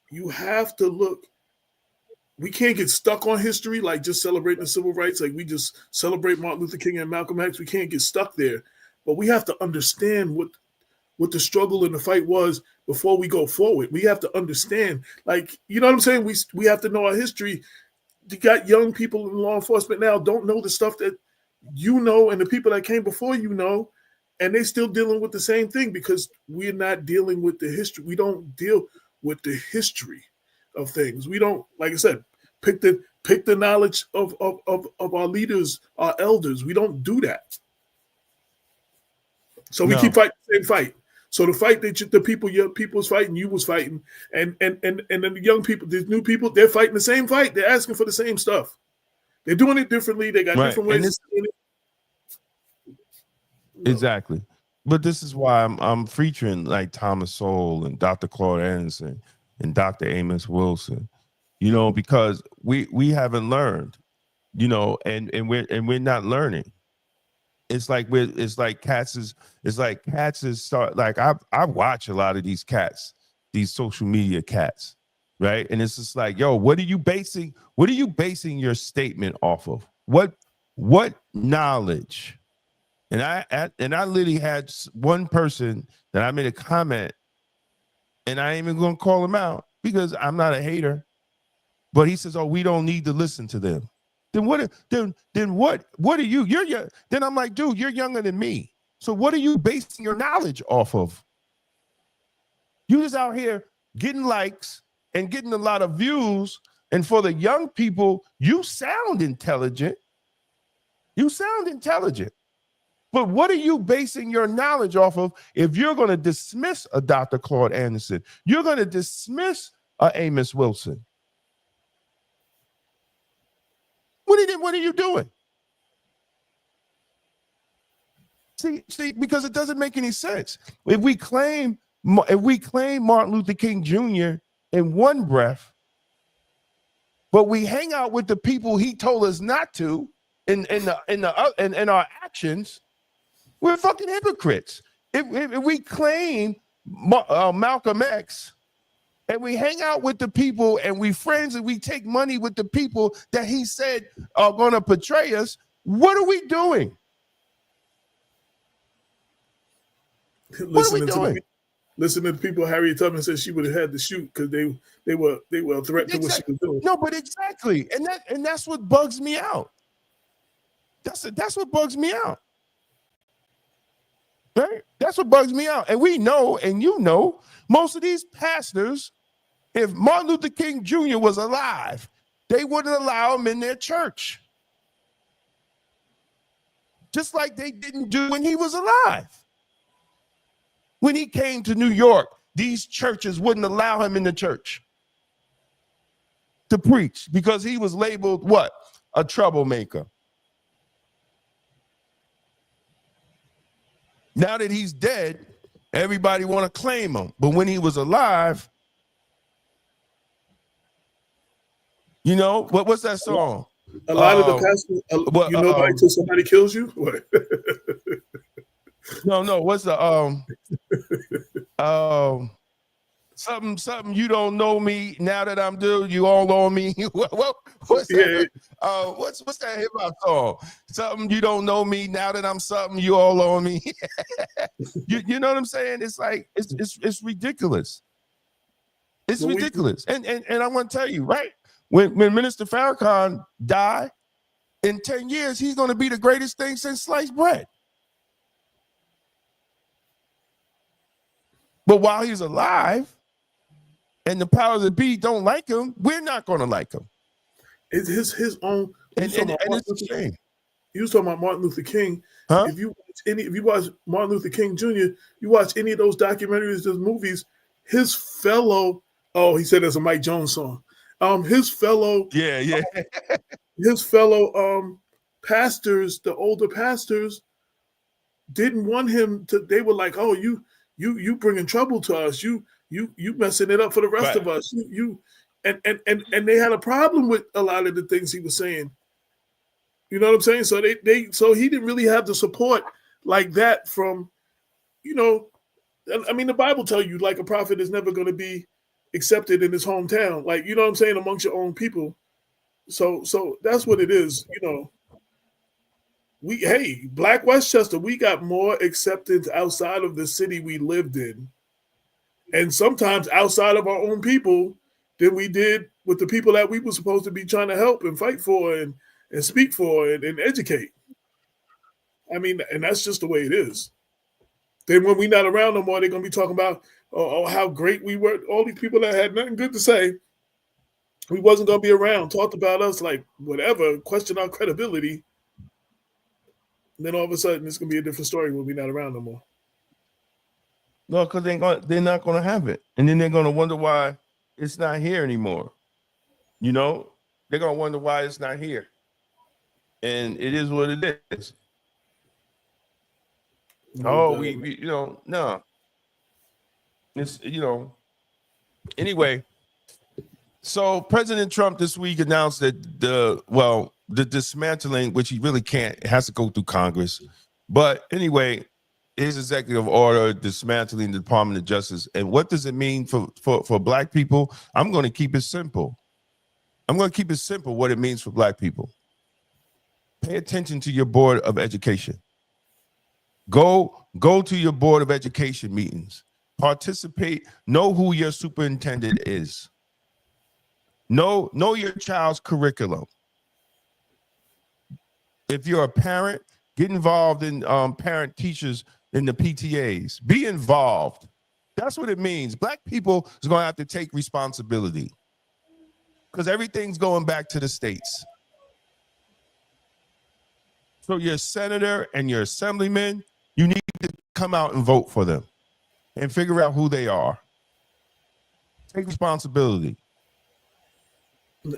you have to look. We can't get stuck on history, like just celebrating the civil rights, like we just celebrate Martin Luther King and Malcolm X. We can't get stuck there. But we have to understand what the struggle and the fight was before we go forward. We have to understand, like, you know what I'm saying? We have to know our history. You got young people in law enforcement now don't know the stuff that you know and the people that came before you know, and they still dealing with the same thing because we're not dealing with the history. We don't deal with the history of things. We don't, like I said, pick the knowledge of our leaders, our elders. We don't do that. So we keep fighting the same fight. So the fight that your people's fighting, you was fighting, and then the young people, these new people, they're fighting the same fight. They're asking for the same stuff. They're doing it differently. They got different ways of doing it. Exactly. But this is why I'm featuring like Thomas Sowell and Dr. Claude Anderson and Dr. Amos Wilson, because we haven't learned, and we're not learning. It's like cats is start, like I watch a lot of these cats, these social media cats, right? And it's just like, yo, what are you basing your statement off of? What knowledge? And I literally had one person that I made a comment, and I ain't even gonna call him out because I'm not a hater. But he says, "Oh, we don't need to listen to them." Then what? Then what? What are you? You're young. Then I'm like, dude, you're younger than me. So what are you basing your knowledge off of? You just out here getting likes and getting a lot of views. And for the young people, you sound intelligent. You sound intelligent. But what are you basing your knowledge off of if you're going to dismiss a Dr. Claude Anderson? You're going to dismiss a Amos Wilson? What are you doing? See, because it doesn't make any sense. If we claim Martin Luther King Jr. in one breath, but we hang out with the people he told us not to in our actions, we're fucking hypocrites. If we claim Malcolm X and we hang out with the people and we friends and we take money with the people that he said are going to betray us, what are we doing? What are we doing? Listen to the people. Harriet Tubman said she would have had to shoot because they were a threat to what she was doing. No, but exactly, and that's what bugs me out. That's what bugs me out. Right? That's what bugs me out. And we know, and you know, most of these pastors, if Martin Luther King Jr. was alive, they wouldn't allow him in their church. Just like they didn't do when he was alive. When he came to New York, these churches wouldn't allow him in the church to preach because he was labeled what? A troublemaker. Now that he's dead, everybody want to claim him. But when he was alive, you know, what's that song? A lot of the pastors, you know, until somebody kills you? What? No, what's the something you don't know me now that I'm due, you all on me. What's that? What's that hip hop song? Something you don't know me now that I'm something, you all on me. you know what I'm saying? It's like it's ridiculous. It's ridiculous. And I want to tell you, right? When Minister Farrakhan died, in 10 years, he's going to be the greatest thing since sliced bread. But while he's alive and the powers that be don't like him, we're not going to like him. It's his own. And it's a shame. You was talking about Martin Luther King. Huh? If you watch Martin Luther King Jr., you watch any of those documentaries, those movies, his fellow, he said there's a Mike Jones song. His fellow pastors, the older pastors, didn't want him to. They were like, "Oh, you bringing trouble to us. You messing it up for the rest of us. And they had a problem with a lot of the things he was saying. You know what I'm saying? So so he didn't really have the support like that from, you know, I mean, the Bible tells you like a prophet is never going to be accepted in his hometown. Like, you know what I'm saying? Amongst your own people. So that's what it is. You know, Black Westchester, we got more acceptance outside of the city we lived in. And sometimes outside of our own people than we did with the people that we were supposed to be trying to help and fight for and speak for and educate. I mean, and that's just the way it is. Then when we're not around no more, they're going to be talking about, how great we were. All these people that had nothing good to say, we wasn't going to be around, talked about us like whatever, question our credibility. And then all of a sudden, it's going to be a different story when we're not around no more. No, because they're not going to have it. And then they're going to wonder why it's not here anymore. You know, they're going to wonder why it's not here. And it is what it is. No. It's, anyway. So President Trump this week announced that the dismantling, which he really can't, it has to go through Congress. But anyway, is executive order dismantling the Department of Justice. And what does it mean for Black people? I'm going to keep it simple. I'm going to keep it simple what it means for Black people. Pay attention to your Board of Education. Go to your Board of Education meetings. Participate. Know who your superintendent is. Know your child's curriculum. If you're a parent, get involved in parent teachers in the PTAs. Be involved. That's what it means. Black people is going to have to take responsibility because everything's going back to the states. So your senator and your assemblyman, you need to come out and vote for them and figure out who they are. Take responsibility.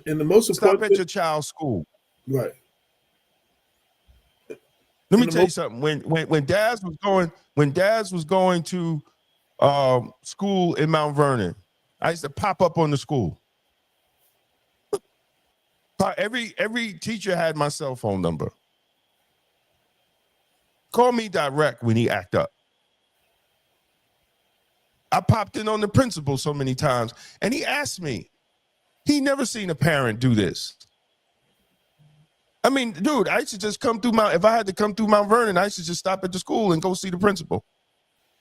And the most important, stop at your child's school. Right. Let me tell you something. When Daz was going to school in Mount Vernon, I used to pop up on the school. Every teacher had my cell phone number. Call me direct when he act up. I popped in on the principal so many times, and he asked me. He never seen a parent do this. I mean, dude, I used to just come through if I had to come through Mount Vernon, I used to just stop at the school and go see the principal.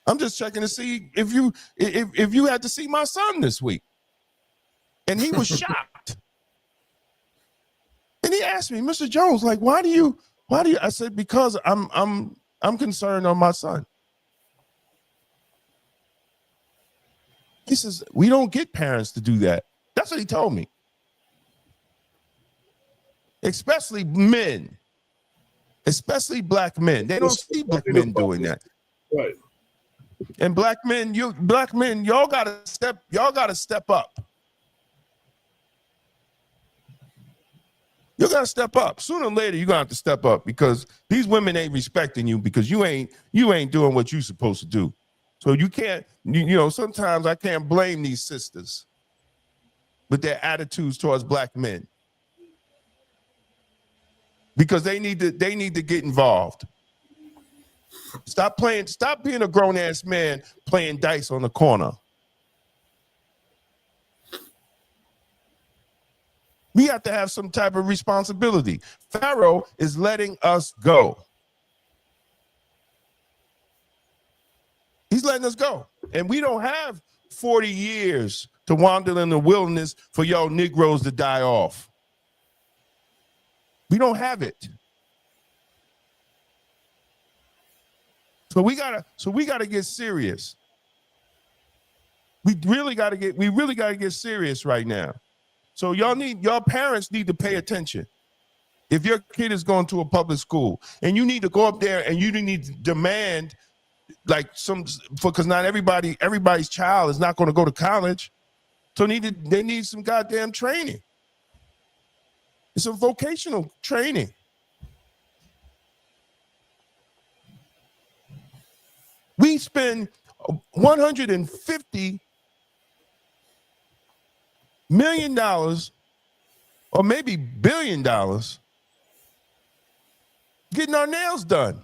I'm just checking to see if you had to see my son this week. And he was shocked. And he asked me, Mr. Jones, like, why do you, I said, because I'm concerned on my son. He says, we don't get parents to do that. That's what he told me. Especially men, especially Black men. They don't see Black men doing that. Right. And Black men, y'all gotta step up. You gotta step up. Sooner or later, you're gonna have to step up because these women ain't respecting you because you ain't doing what you're supposed to do. So you can't, sometimes I can't blame these sisters with their attitudes towards Black men. Because they need to get involved. Stop being a grown-ass man playing dice on the corner. We have to have some type of responsibility. Pharaoh is letting us go. He's letting us go. And we don't have 40 years to wander in the wilderness for y'all Negroes to die off. We don't have it. So we gotta get serious. We really gotta get serious right now. So y'all parents need to pay attention. If your kid is going to a public school and you need to go up there and you need to demand because not everybody's child is not going to go to college. So they need some goddamn training. It's a vocational training. We spend $150 million or maybe $1 billion getting our nails done.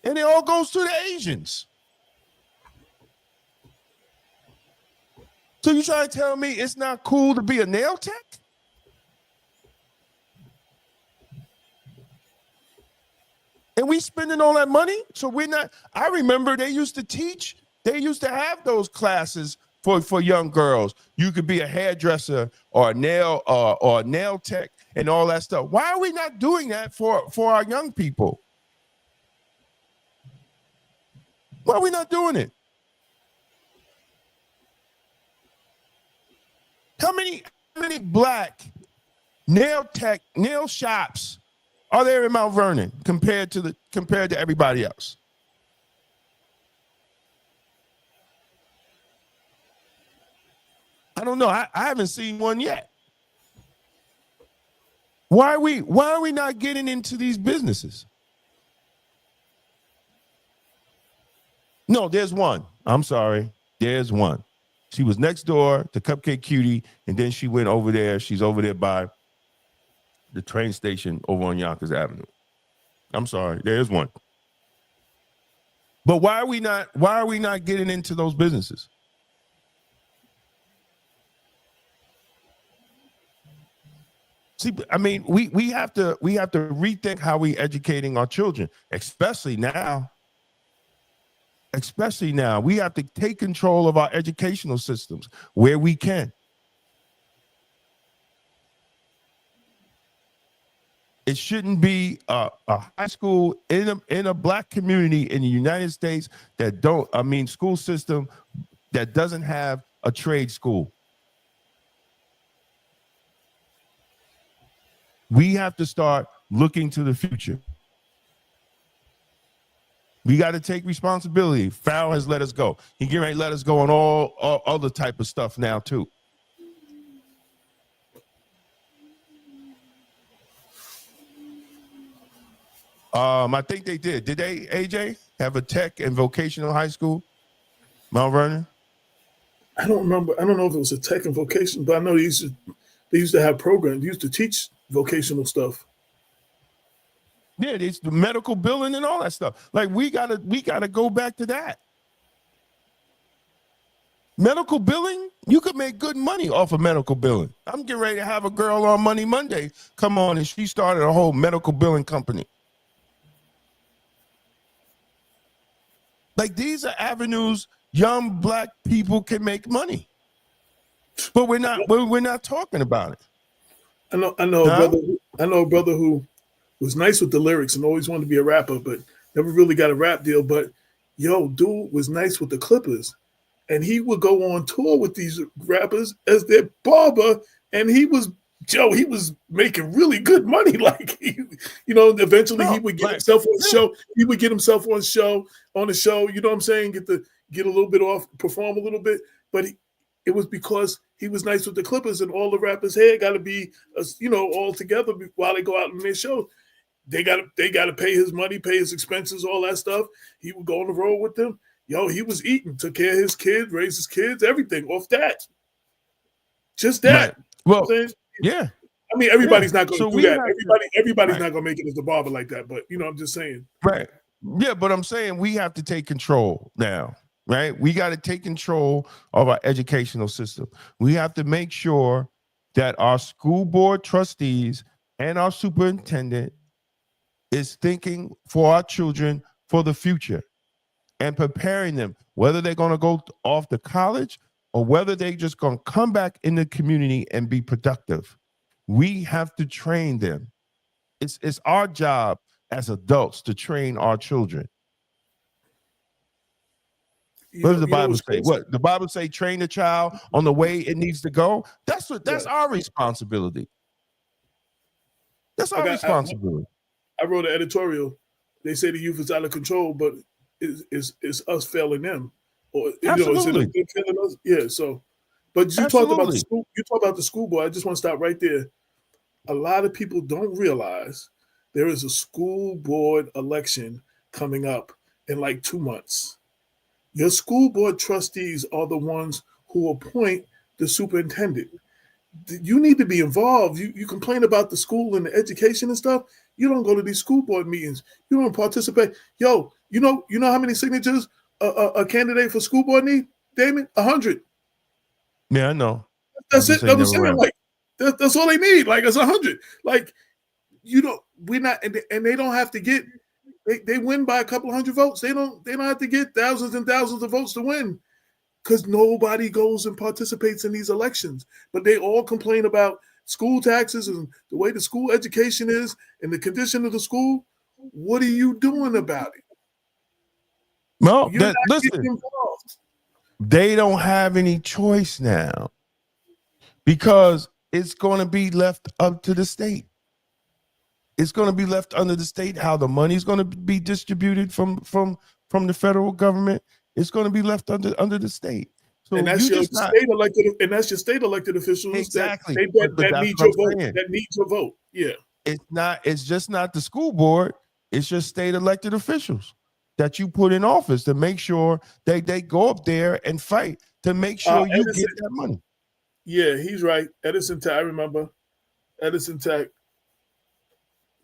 And it all goes to the Asians. So you trying to tell me it's not cool to be a nail tech? And we spending all that money, so we're not. I remember they used to have those classes for young girls. You could be a hairdresser or a nail tech and all that stuff. Why are we not doing that for our young people? Why are we not doing it? How many Black nail shops are there in Mount Vernon compared to everybody else? I don't know. I haven't seen one yet. Why are we not getting into these businesses? No, there's one. I'm sorry. There's one. She was next door to Cupcake Cutie, and then she went over there. She's over there by the train station over on Yonkers Avenue. I'm sorry. There's one. But why are we not getting into those businesses? See, I mean, we have to rethink how we educating our children, especially now. Especially now, we have to take control of our educational systems where we can. It shouldn't be a high school in a black community in the United States school system that doesn't have a trade school. We have to start looking to the future. We got to take responsibility. Farrell has let us go. He can let us go on all other type of stuff now too. I think they did. Did they, AJ, have a tech and vocational high school? Mount Vernon? I don't remember. I don't know if it was a tech and vocation, but I know they used to have programs. They used to teach vocational stuff. Yeah, it's the medical billing and all that stuff. Like we gotta go back to that. Medical billing, you could make good money off of medical billing. I'm getting ready to have a girl on Money Monday come on, and she started a whole medical billing company. Like these are avenues young black people can make money, but we're not talking about it. I know a brother who was nice with the lyrics and always wanted to be a rapper, but never really got a rap deal. But dude was nice with the Clippers, and he would go on tour with these rappers as their barber, and he was making really good money. Like eventually he would get himself on the show. He would get himself on the show. You know what I'm saying? Get a little bit off, perform a little bit, but it was because he was nice with the Clippers, and all the rappers here got to be all together while they go out on their show. They got to pay his money, pay his expenses, all that stuff. He would go on the road with them. He was eating, took care of his kids, raised his kids, everything off that. Just that. Right. Well, yeah. I mean, everybody's not going to do that. Everybody's not going to make it as the barber like that. But I'm just saying. Right. Yeah, but I'm saying we have to take control now. Right. We got to take control of our educational system. We have to make sure that our school board trustees and our superintendent is thinking for our children for the future and preparing them, whether they're going to go off to college or whether they're just going to come back in the community and be productive. We have to train them. It's our job as adults to train our children. What does the Bible say? What the Bible say? Train the child on the way it needs to go. That's our responsibility. That's our responsibility. I wrote an editorial. They say the youth is out of control, but it's us failing them, or Absolutely. Is it failing us? Yeah. So, but you talked about the school. You talked about the school board. I just want to stop right there. A lot of people don't realize there is a school board election coming up in like 2 months. Your school board trustees are the ones who appoint the superintendent. You need to be involved. You complain about the school and the education and stuff. You don't go to these school board meetings. You don't participate. You know how many signatures a candidate for school board need, Damon? 100. Yeah, I know. That's it. I'm saying, like, that's all they need. Like, it's 100. Like, we're not, and they don't have to get. They win by a couple hundred votes. They don't have to get thousands and thousands of votes to win, because nobody goes and participates in these elections. But they all complain about school taxes and the way the school education is and the condition of the school. What are you doing about it? Well, listen, they don't have any choice now because it's going to be left up to the state. It's going to be left under the state how the money is going to be distributed from the federal government. It's going to be left under the state. So and that's your state elected officials. Exactly. That need your vote. That needs your vote. Yeah. It's just not the school board. It's just state elected officials that you put in office to make sure they go up there and fight to make sure you get that money. Yeah, he's right. Edison Tech, I remember. Edison Tech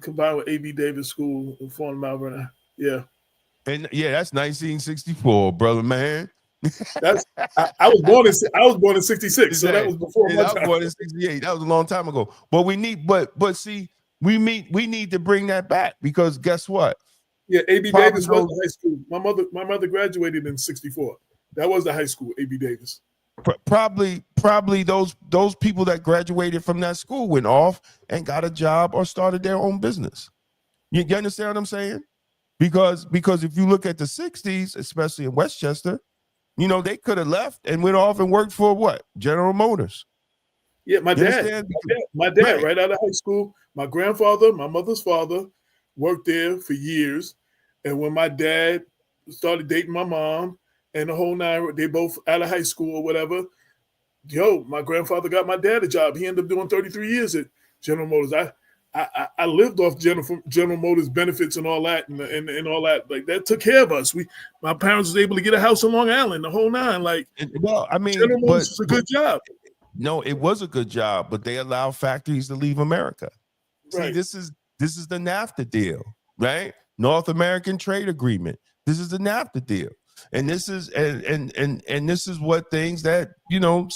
combined with A.B. Davis School in Mount Vernon. Yeah. And yeah, that's 1964, brother, man. That's I was born in 66, so that was before my I was time. born in 68. That was a long time ago. But we need, but see, we need to bring that back because guess what? Yeah, A.B. Probably Davis was the high school. My mother graduated in 64. That was the high school, A.B. Davis. Probably those people that graduated from that school went off and got a job or started their own business. You understand what I'm saying? Because if you look at the 60s, especially in Westchester, you know, they could have left and went off and worked for what? General Motors. Yeah, my dad, right out of high school. My grandfather, my mother's father, worked there for years. And when my dad started dating my mom and the whole nine, they both out of high school or whatever. My grandfather got my dad a job. He ended up doing 33 years at General Motors. I lived off General Motors benefits and all that and all that. Like that took care of us. My parents was able to get a house in Long Island, the whole nine. Like, well, I mean, General Motors was a good job. No, it was a good job, but they allow factories to leave America. Right. See, this is the NAFTA deal, right? North American Trade Agreement. This is the NAFTA deal. And this is and this is what things that, you know,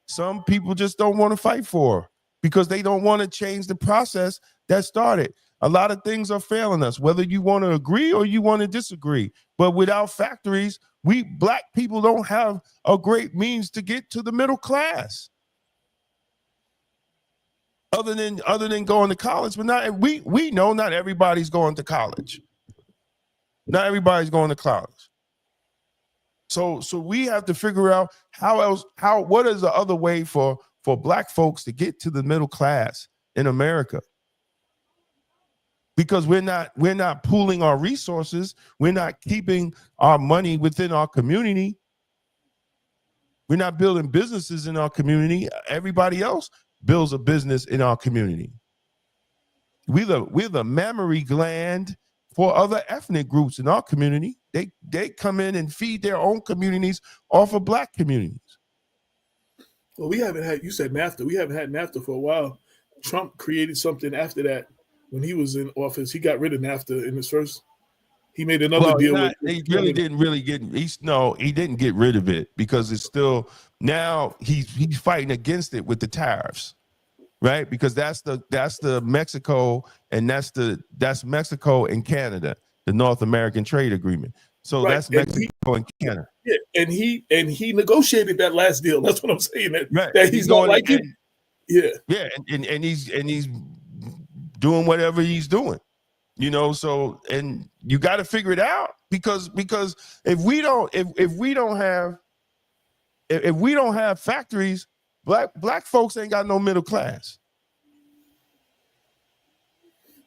some people just don't want to fight for because they don't want to change the process that started. A lot of things are failing us, whether you want to agree or you want to disagree. But without factories, we black people don't have a great means to get to the middle class. Other than going to college, but we know not everybody's going to college. Not everybody's going to college. So we have to figure out what is the other way for black folks to get to the middle class in America. Because we're not pooling our resources, we're not keeping our money within our community. We're not building businesses in our community. Everybody else builds a business in our community. We're the mammary gland for other ethnic groups in our community. They come in and feed their own communities off of black communities. Well, we haven't had, you said NAFTA. We haven't had NAFTA for a while. Trump created something after that when he was in office. He got rid of NAFTA in his first. He made another deal with. He didn't get rid of it because it's still now he's fighting against it with the tariffs, right? Because that's the Mexico and that's Mexico and Canada, the North American Trade Agreement. So right. That's Mexico and Canada. Yeah, and he negotiated that last deal. That's what I'm saying. That he's not like it. Yeah, and he's doing whatever he's doing. You know, so and you got to figure it out because if we don't have factories, black folks ain't got no middle class.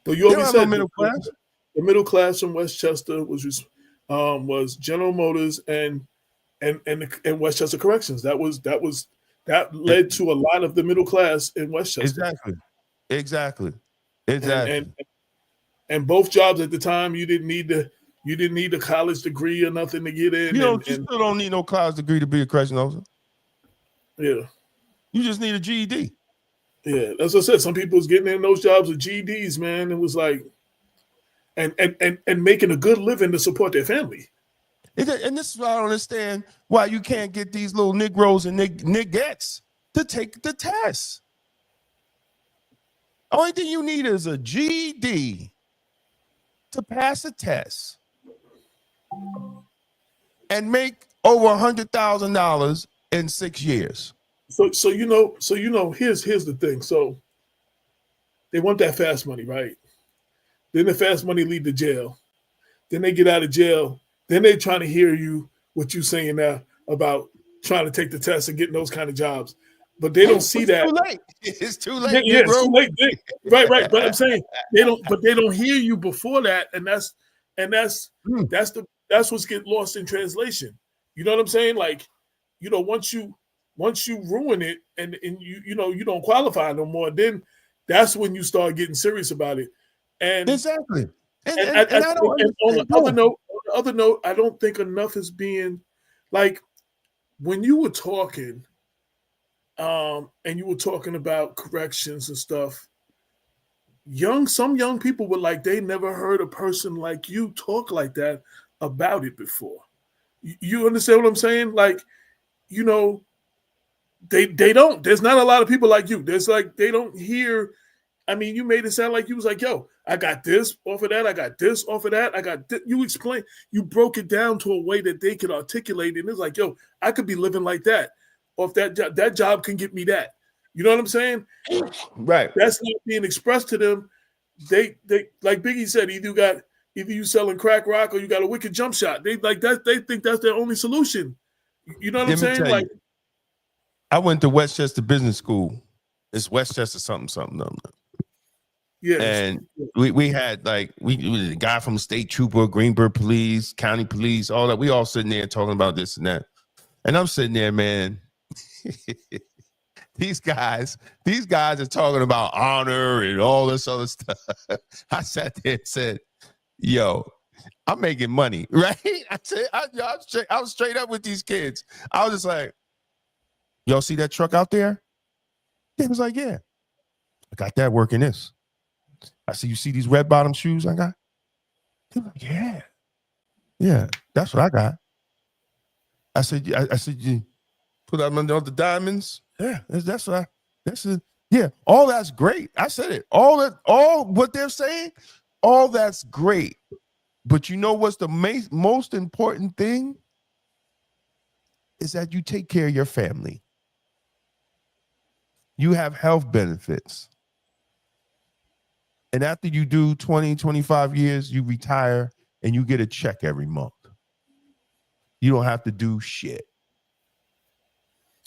So you already said no middle class. The middle class from Westchester was General Motors and Westchester Corrections. That led to a lot of the middle class in Westchester. Exactly. And both jobs at the time, you didn't need a college degree or nothing to get in. You still don't need no college degree to be a correction officer. Yeah. You just need a GED. Yeah, that's what I said. Some people was getting in those jobs with GEDs, man. It was like, and making a good living to support their family. And this is why I don't understand why you can't get these little Negroes and niggettes to take the test. Only thing you need is a GED to pass a test and make over $100,000 in 6 years. So you know, here's the thing. So they want that fast money, right? Then the fast money lead to jail. Then they get out of jail. Then they trying to hear what you saying now about trying to take the test and getting those kind of jobs. But they don't see that. It's too late. Yeah, it's too late. Right. But I'm saying they don't hear you before that, and that's what's get lost in translation. You know what I'm saying? Like, you know, once you ruin it and you know you don't qualify no more, then that's when you start getting serious about it. And exactly. And on the other note, I don't think enough is being like when you were talking. And you were talking about corrections and stuff. Some young people were like, they never heard a person like you talk like that about it before. You understand what I'm saying? Like, you know, they don't. There's not a lot of people like you. There's like they don't hear. I mean, you made it sound like you was like, yo, I got this off of that. I got this off of that. I got this. You explain. You broke it down to a way that they could articulate it. And it's like, yo, I could be living like that. Off that job. That job can get me that. You know what I'm saying? Right. That's not being expressed to them. They like Biggie said, either you selling crack rock or you got a wicked jump shot. They like that. They think that's their only solution. You know what I'm saying? Like, I went to Westchester Business School. It's Westchester something. Yeah, and we had like we a guy from the state trooper, Greenberg Police, County Police, all that. We all sitting there talking about this and that. And I'm sitting there, man. These guys are talking about honor and all this other stuff. I sat there and said, yo, I'm making money, right? I said, I was straight up with these kids. I was just like, y'all see that truck out there? They was like, yeah, I got that working this. I said, you see these red bottom shoes I got? They were like, yeah, that's what I got. I said, you put out the diamonds. Yeah, that's it. Yeah, all that's great. I said it. All what they're saying, all that's great. But you know what's the most important thing? Is that you take care of your family. You have health benefits. And after you do 20, 25 years, you retire and you get a check every month. You don't have to do shit.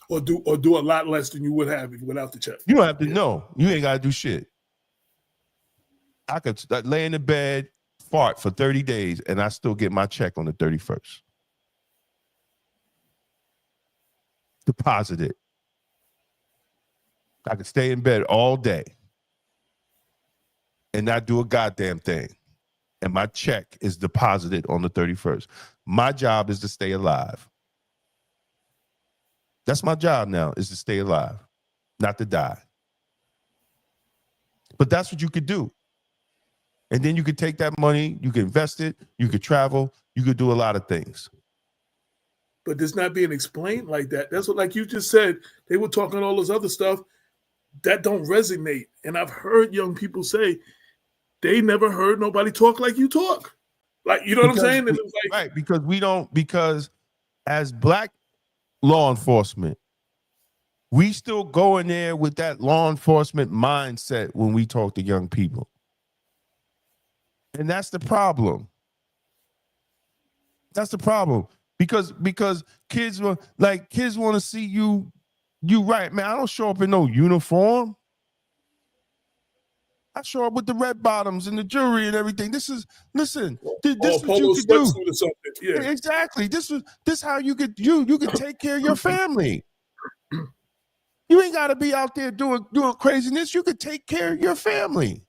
Or do a lot less than you would have without the check. You don't have to know. You ain't got to do shit. I could lay in the bed, fart for 30 days, and I still get my check on the 31st. Deposit it. I could stay in bed all day and not do a goddamn thing. And my check is deposited on the 31st. My job is to stay alive. That's my job now, is to stay alive, not to die. But that's what you could do. And then you could take that money, you could invest it, you could travel, you could do a lot of things. But it's not being explained like that. That's what, like you just said, they were talking all this other stuff that don't resonate. And I've heard young people say they never heard nobody talk like you talk. Like, you know what I'm saying? And it's like, right, because as Black law enforcement, we still go in there with that law enforcement mindset when we talk to young people. And that's the problem. That's the problem. Because kids want to see you right, man. I don't show up in no uniform. I show up with the red bottoms and the jewelry and everything. This is what you could do. Or something. Yeah. Exactly. This how you could take care of your family. You ain't got to be out there doing craziness. You could take care of your family.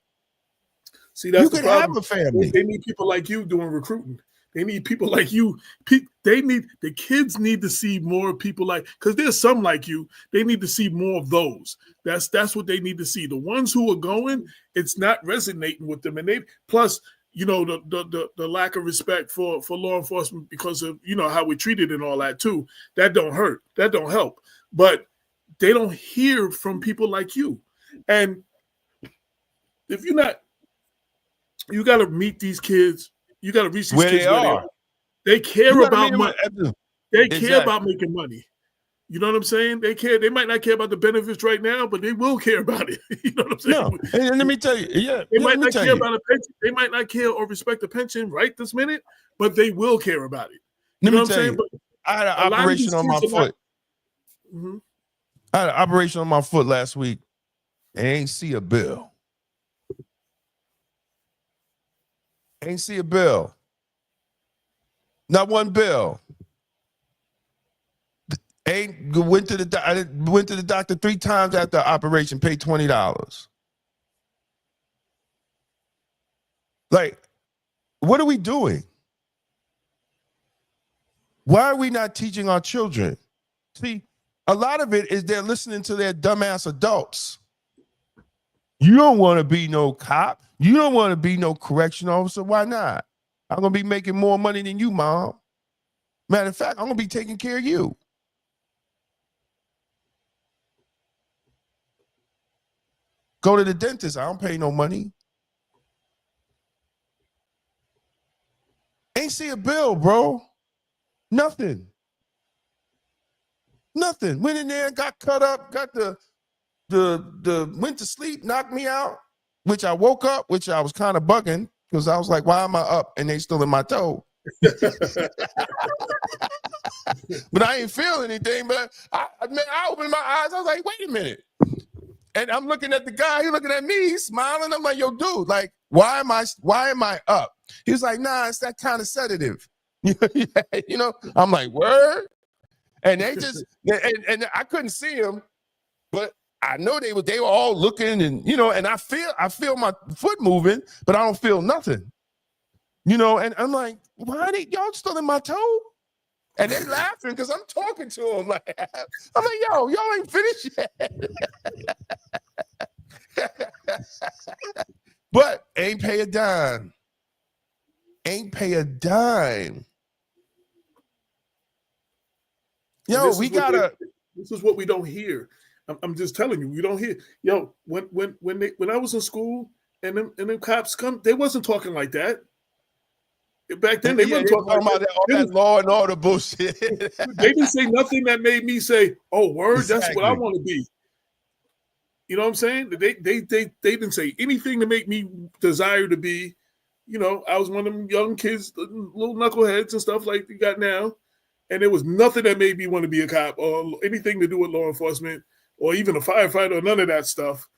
See, that's the problem. Have a family. They need people like you doing recruiting. They need people like you. The kids need to see more people like, because there's some like you. They need to see more of those. That's what they need to see. The ones who are going, it's not resonating with them. And they plus, you know, the lack of respect for law enforcement because of, you know, how we treated and all that too. That don't hurt. That don't help. But they don't hear from people like you. And if you're not, you got to meet these kids. You got to reach these kids where they are. They care about money. They care about making money. You know what I'm saying? They care. They might not care about the benefits right now, but they will care about it. You know what I'm saying? No. And let me tell you, they might not care about a pension. They might not care or respect the pension right this minute, but they will care about it. You know what I'm saying? I had an operation on my foot. Mm-hmm. I had an operation on my foot last week and ain't see a bill. Ain't see a bill. Not one bill. I went to the doctor 3 times after the operation, paid $20. Like, what are we doing? Why are we not teaching our children? See, a lot of it is they're listening to their dumbass adults. You don't want to be no cop. You don't want to be no correction officer. Why not? I'm gonna be making more money than you, Mom. Matter of fact, I'm gonna be taking care of you. Go to the dentist. I don't pay no money. Ain't see a bill, bro. Nothing. Nothing. Went in there, got cut up, got the went to sleep, knocked me out, which I woke up, which I was kind of bugging because I was like, why am I up? And they still in my toe. But I ain't feel anything. But I opened my eyes. I was like, wait a minute. And I'm looking at the guy, he's looking at me, he's smiling. I'm like, yo, dude, like, why am I up? He was like, nah, it's that kind of sedative. You know, I'm like, word? And they just, and I couldn't see him, but I know they were all looking and, you know, and I feel my foot moving, but I don't feel nothing. You know, and I'm like, why are y'all still in my toe? And they laughing because I'm talking to them. Like, I'm like, yo, y'all ain't finished yet. But ain't pay a dime. Ain't pay a dime. Yo, we gotta. This is what we don't hear. I'm just telling you, we don't hear. Yo, when I was in school and them cops come, they wasn't talking like that. Back then, they weren't talking about all that law and order bullshit. They didn't say nothing that made me say, "Oh, word, exactly. That's what I want to be." You know what I'm saying? They didn't say anything to make me desire to be. You know, I was one of them young kids, little knuckleheads and stuff like you got now, and there was nothing that made me want to be a cop or anything to do with law enforcement or even a firefighter or none of that stuff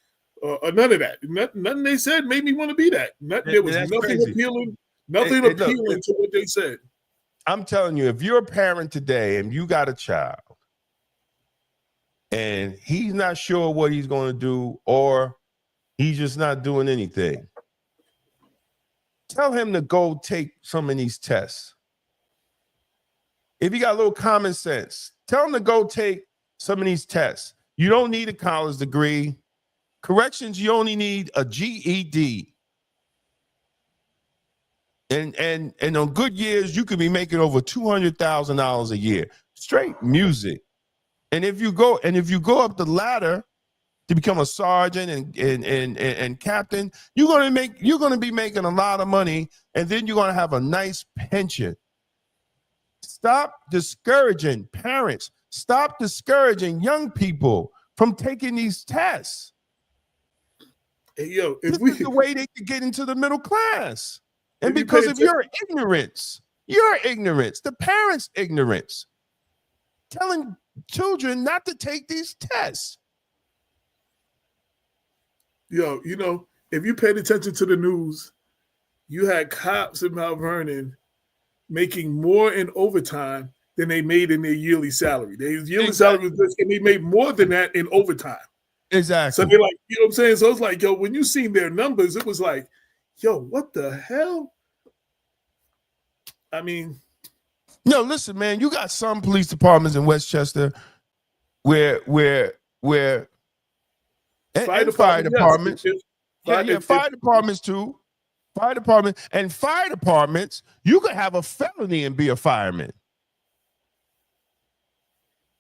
or none of that. Nothing they said made me want to be that. There was nothing crazy. Appealing. Nothing appealing to what they said. I'm telling you, if you're a parent today and you got a child and he's not sure what he's going to do or he's just not doing anything, tell him to go take some of these tests. If you got a little common sense, tell him to go take some of these tests. You don't need a college degree. Corrections, you only need a GED. And on good years, you could be making over $200,000 a year, straight music. And if you go up the ladder to become a sergeant and captain, you're gonna be making a lot of money, and then you're gonna have a nice pension. Stop discouraging parents. Stop discouraging young people from taking these tests. Hey, yo, this is the way they could get into the middle class. And because of your ignorance, the parents' ignorance, telling children not to take these tests. Yo, you know, if you paid attention to the news, you had cops in Mount Vernon making more in overtime than they made in their yearly salary. Their yearly salary was this, and they made more than that in overtime. Exactly. So they're like, you know what I'm saying? So it's like, yo, when you seen their numbers, it was like, yo, what the hell? I mean, no, listen, man, you got some police departments in Westchester where fire departments. Fire departments too. Fire departments, you could have a felony and be a fireman.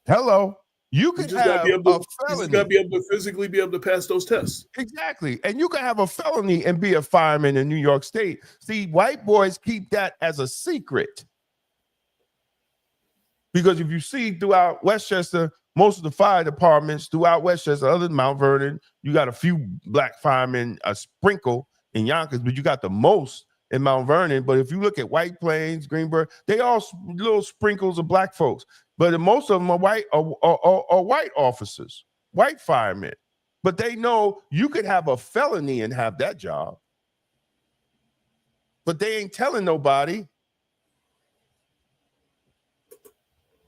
Hello. You could have a felony. You got to be able to physically be able to pass those tests. Exactly. And you can have a felony and be a fireman in New York State. See, white boys keep that as a secret. Because if you see throughout Westchester, most of the fire departments throughout Westchester, other than Mount Vernon, you got a few black firemen, a sprinkle in Yonkers, but you got the most in Mount Vernon. But if you look at White Plains, Greenburgh, they all little sprinkles of black folks. But most of them are white officers, white firemen. But they know you could have a felony and have that job. But they ain't telling nobody.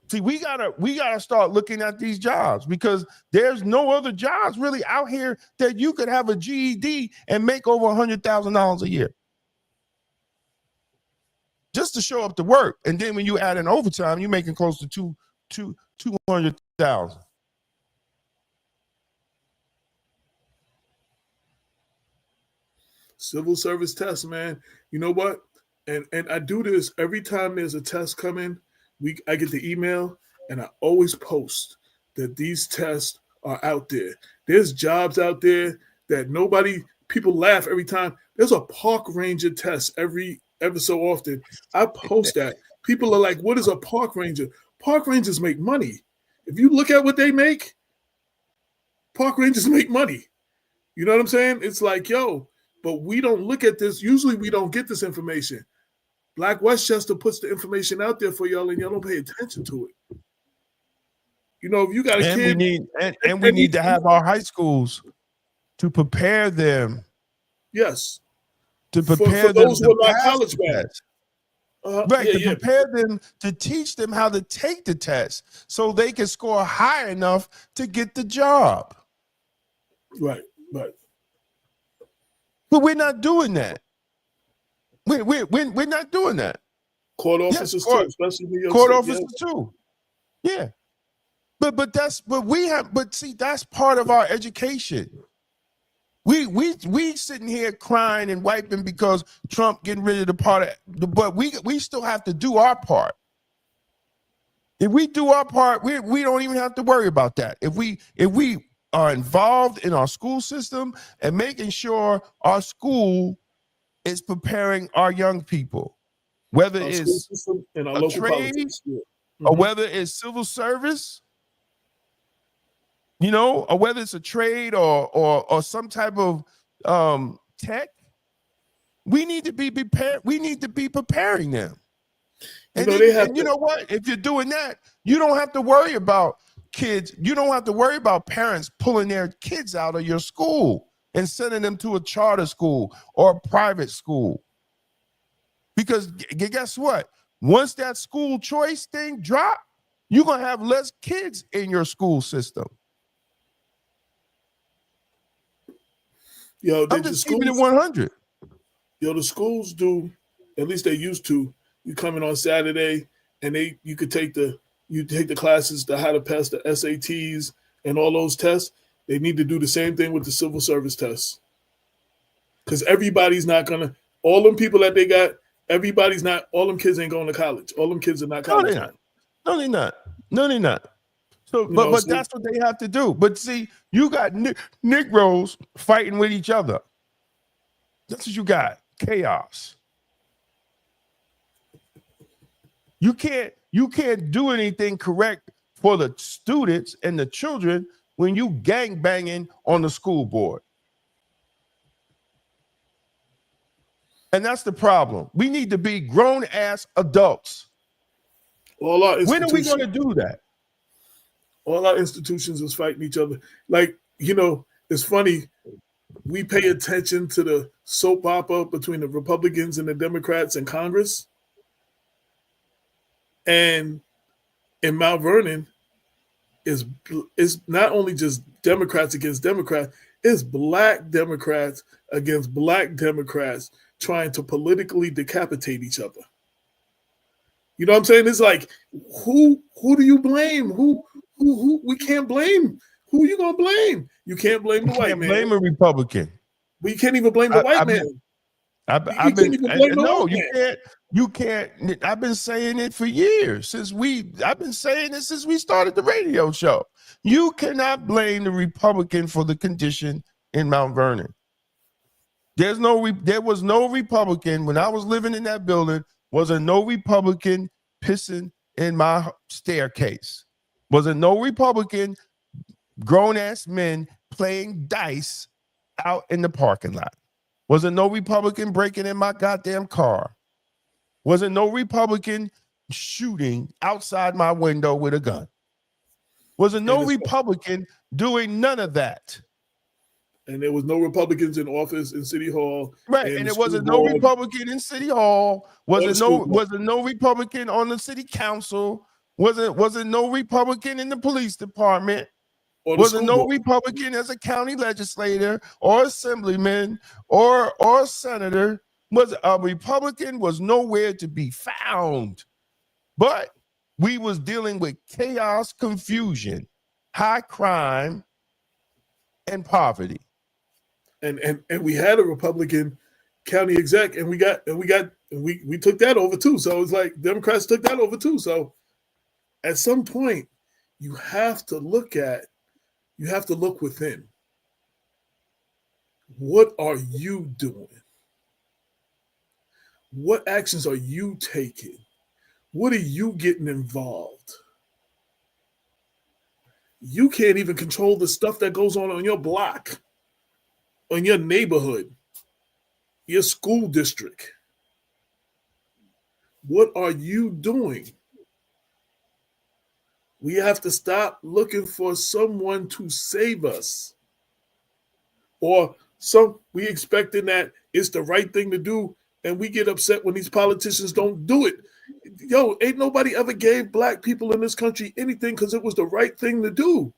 See, we gotta start looking at these jobs because there's no other jobs really out here that you could have a GED and make over $100,000 a year. Just to show up to work. And then when you add in overtime, you're making close to 200,000. Civil service test, man. You know what? and I do this every time there's a test coming. I get the email, and I always post that these tests are out there. There's jobs out there that people laugh every time. There's a park ranger test ever so often. I post that. People are like, what is a park ranger? Park rangers make money. If you look at what they make, park rangers make money. You know what I'm saying? It's like, yo, but we don't look at this. Usually we don't get this information. Black Westchester puts the information out there for y'all, and y'all don't pay attention to it. You know, if you got a kid, we need to have our high schools to prepare them. Yes, to prepare for those who are not college grads. Right, prepare them, to teach them how to take the test so they can score high enough to get the job. Right. But we're not doing that. We're not doing that. Court officers too, especially New York court State, officers too. Yeah. But see, that's part of our education. We sitting here crying and wiping because Trump getting rid of the part of but we still have to do our part. If we do our part, we don't even have to worry about that. If we are involved in our school system and making sure our school is preparing our young people, whether it's a trade or whether it's civil service, you know, or whether it's a trade or some type of tech, we need to be prepared. We need to be preparing them. And you know what? If you're doing that, you don't have to worry about kids. You don't have to worry about parents pulling their kids out of your school and sending them to a charter school or a private school. Because guess what? Once that school choice thing drop, you're going to have less kids in your school system. Yo, I'm just keeping it 100. Yo, the schools do, at least they used to. You come in on Saturday and you take the classes to how to pass the SATs and all those tests. They need to do the same thing with the civil service tests. Because everybody's not gonna, all them people that they got, all them kids ain't going to college. All them kids are not college. No, they're not. So, but that's what they have to do. But see, you got Negroes fighting with each other. That's what you got. Chaos. You can't do anything correct for the students and the children when you gang banging on the school board. And that's the problem. We need to be grown ass adults. When are we going to do that? All our institutions is fighting each other. Like, you know, it's funny. We pay attention to the soap opera between the Republicans and the Democrats in Congress. And in Mount Vernon, is not only just Democrats against Democrats, it's Black Democrats against Black Democrats trying to politically decapitate each other. You know what I'm saying? It's like, who do you blame? Who we can't blame. Who you gonna blame? You can't blame the white man. Blame a Republican. We can't even blame the white man. You can't. I've been saying it for years I've been saying it since we started the radio show. You cannot blame the Republican for the condition in Mount Vernon. There was no Republican when I was living in that building. Wasn't no Republican pissing in my staircase. Wasn't no Republican grown ass men playing dice out in the parking lot. Wasn't no Republican breaking in my goddamn car. Wasn't no Republican shooting outside my window with a gun. Wasn't no Republican doing none of that. And there was no Republicans in office in City Hall. Right, and there wasn't no Republican in City Hall. Wasn't no Republican on the city council. Wasn't no Republican in the police department. Wasn't no Republican as a county legislator or assemblyman or senator. Was a Republican was nowhere to be found. But we was dealing with chaos, confusion, high crime, and poverty. And we had a Republican county exec, and we took that over too. So it's like Democrats took that over too. So at some point, you have to look within. What are you doing? What actions are you taking? What are you getting involved? You can't even control the stuff that goes on your block, on your neighborhood, your school district. What are you doing? We have to stop looking for someone to save us. Or we expecting that it's the right thing to do, and we get upset when these politicians don't do it. Yo, ain't nobody ever gave black people in this country anything because it was the right thing to do.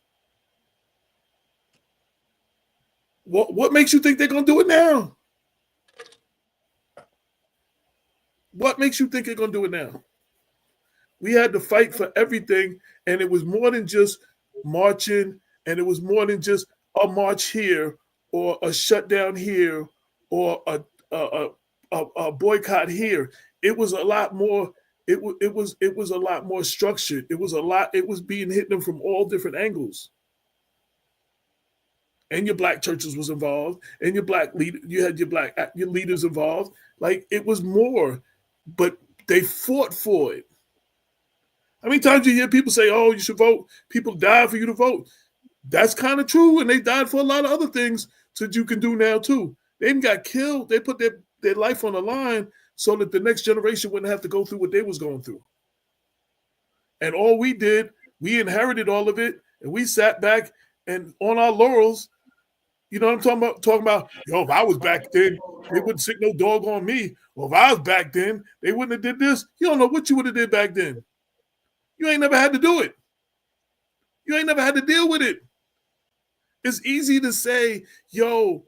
What makes you think they're going to do it now? What makes you think they're going to do it now? We had to fight for everything, and it was more than just marching, and it was more than just a march here or a shutdown here or a boycott here. It was a lot more. It was a lot more structured. It was being hit from all different angles. And your black churches was involved, and your black leader, you had your leaders involved. Like, it was more, but they fought for it. How many times do you hear people say, "Oh, you should vote"? People died for you to vote. That's kind of true, and they died for a lot of other things that you can do now too. They even got killed. They put their life on the line so that the next generation wouldn't have to go through what they was going through. And all we did, we inherited all of it, and we sat back and on our laurels. You know what I'm talking about? Yo, if I was back then, they wouldn't sick no dog on me. Well, if I was back then, they wouldn't have did this. You don't know what you would have did back then. You ain't never had to do it. You ain't never had to deal with it. It's easy to say, yo,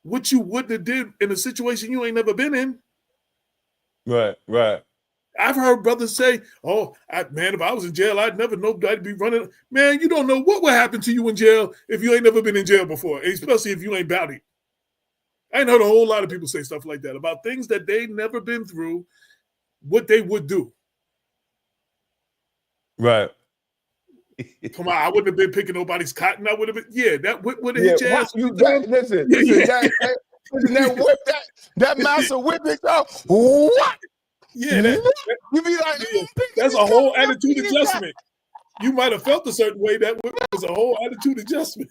what you wouldn't have did in a situation you ain't never been in. Right. I've heard brothers say, "Oh, man, if I was in jail, I'd never know I'd be running." Man, you don't know what would happen to you in jail if you ain't never been in jail before, especially if you ain't bout it. I ain't heard a whole lot of people say stuff like that about things that they never been through, what they would do. Right. Come on, I wouldn't have been picking nobody's cotton. I would have been, that would have hit your ass. Listen, that mouse of whip it up. What? Yeah, you be like, that's a whole attitude adjustment. You might have felt a certain way. That was a whole attitude adjustment.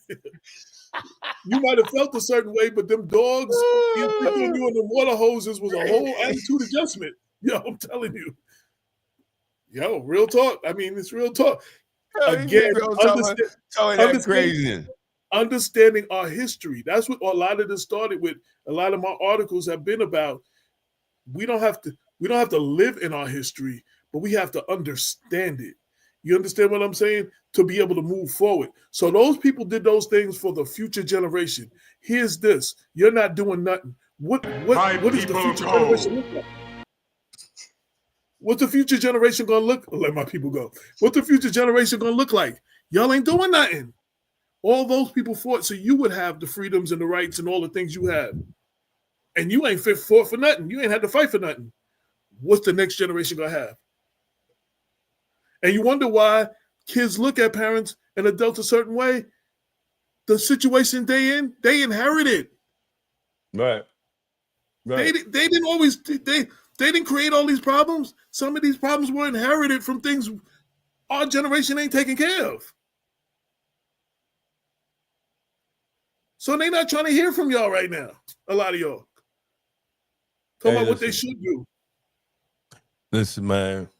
You might have felt a certain way, but them dogs, you and the water hoses was a whole attitude adjustment. Yo, I'm telling you. Yo, real talk. I mean, it's real talk. Again, understanding our history. That's what a lot of this started with. A lot of my articles have been about. We don't have to live in our history, but we have to understand it. You understand what I'm saying? To be able to move forward. So those people did those things for the future generation. Here's this. You're not doing nothing. What is the future generation look like? What's the future generation gonna look? Let my people go. What's the future generation gonna look like? Y'all ain't doing nothing. All those people fought so you would have the freedoms and the rights and all the things you have. And you ain't fought for nothing. You ain't had to fight for nothing. What's the next generation gonna have? And you wonder why kids look at parents and adults a certain way. The situation they inherited. Right. They didn't always they didn't create all these problems. Some of these problems were inherited from things our generation ain't taking care of. So they're not trying to hear from y'all right now. A lot of y'all. Talking about what they should do. Listen, man.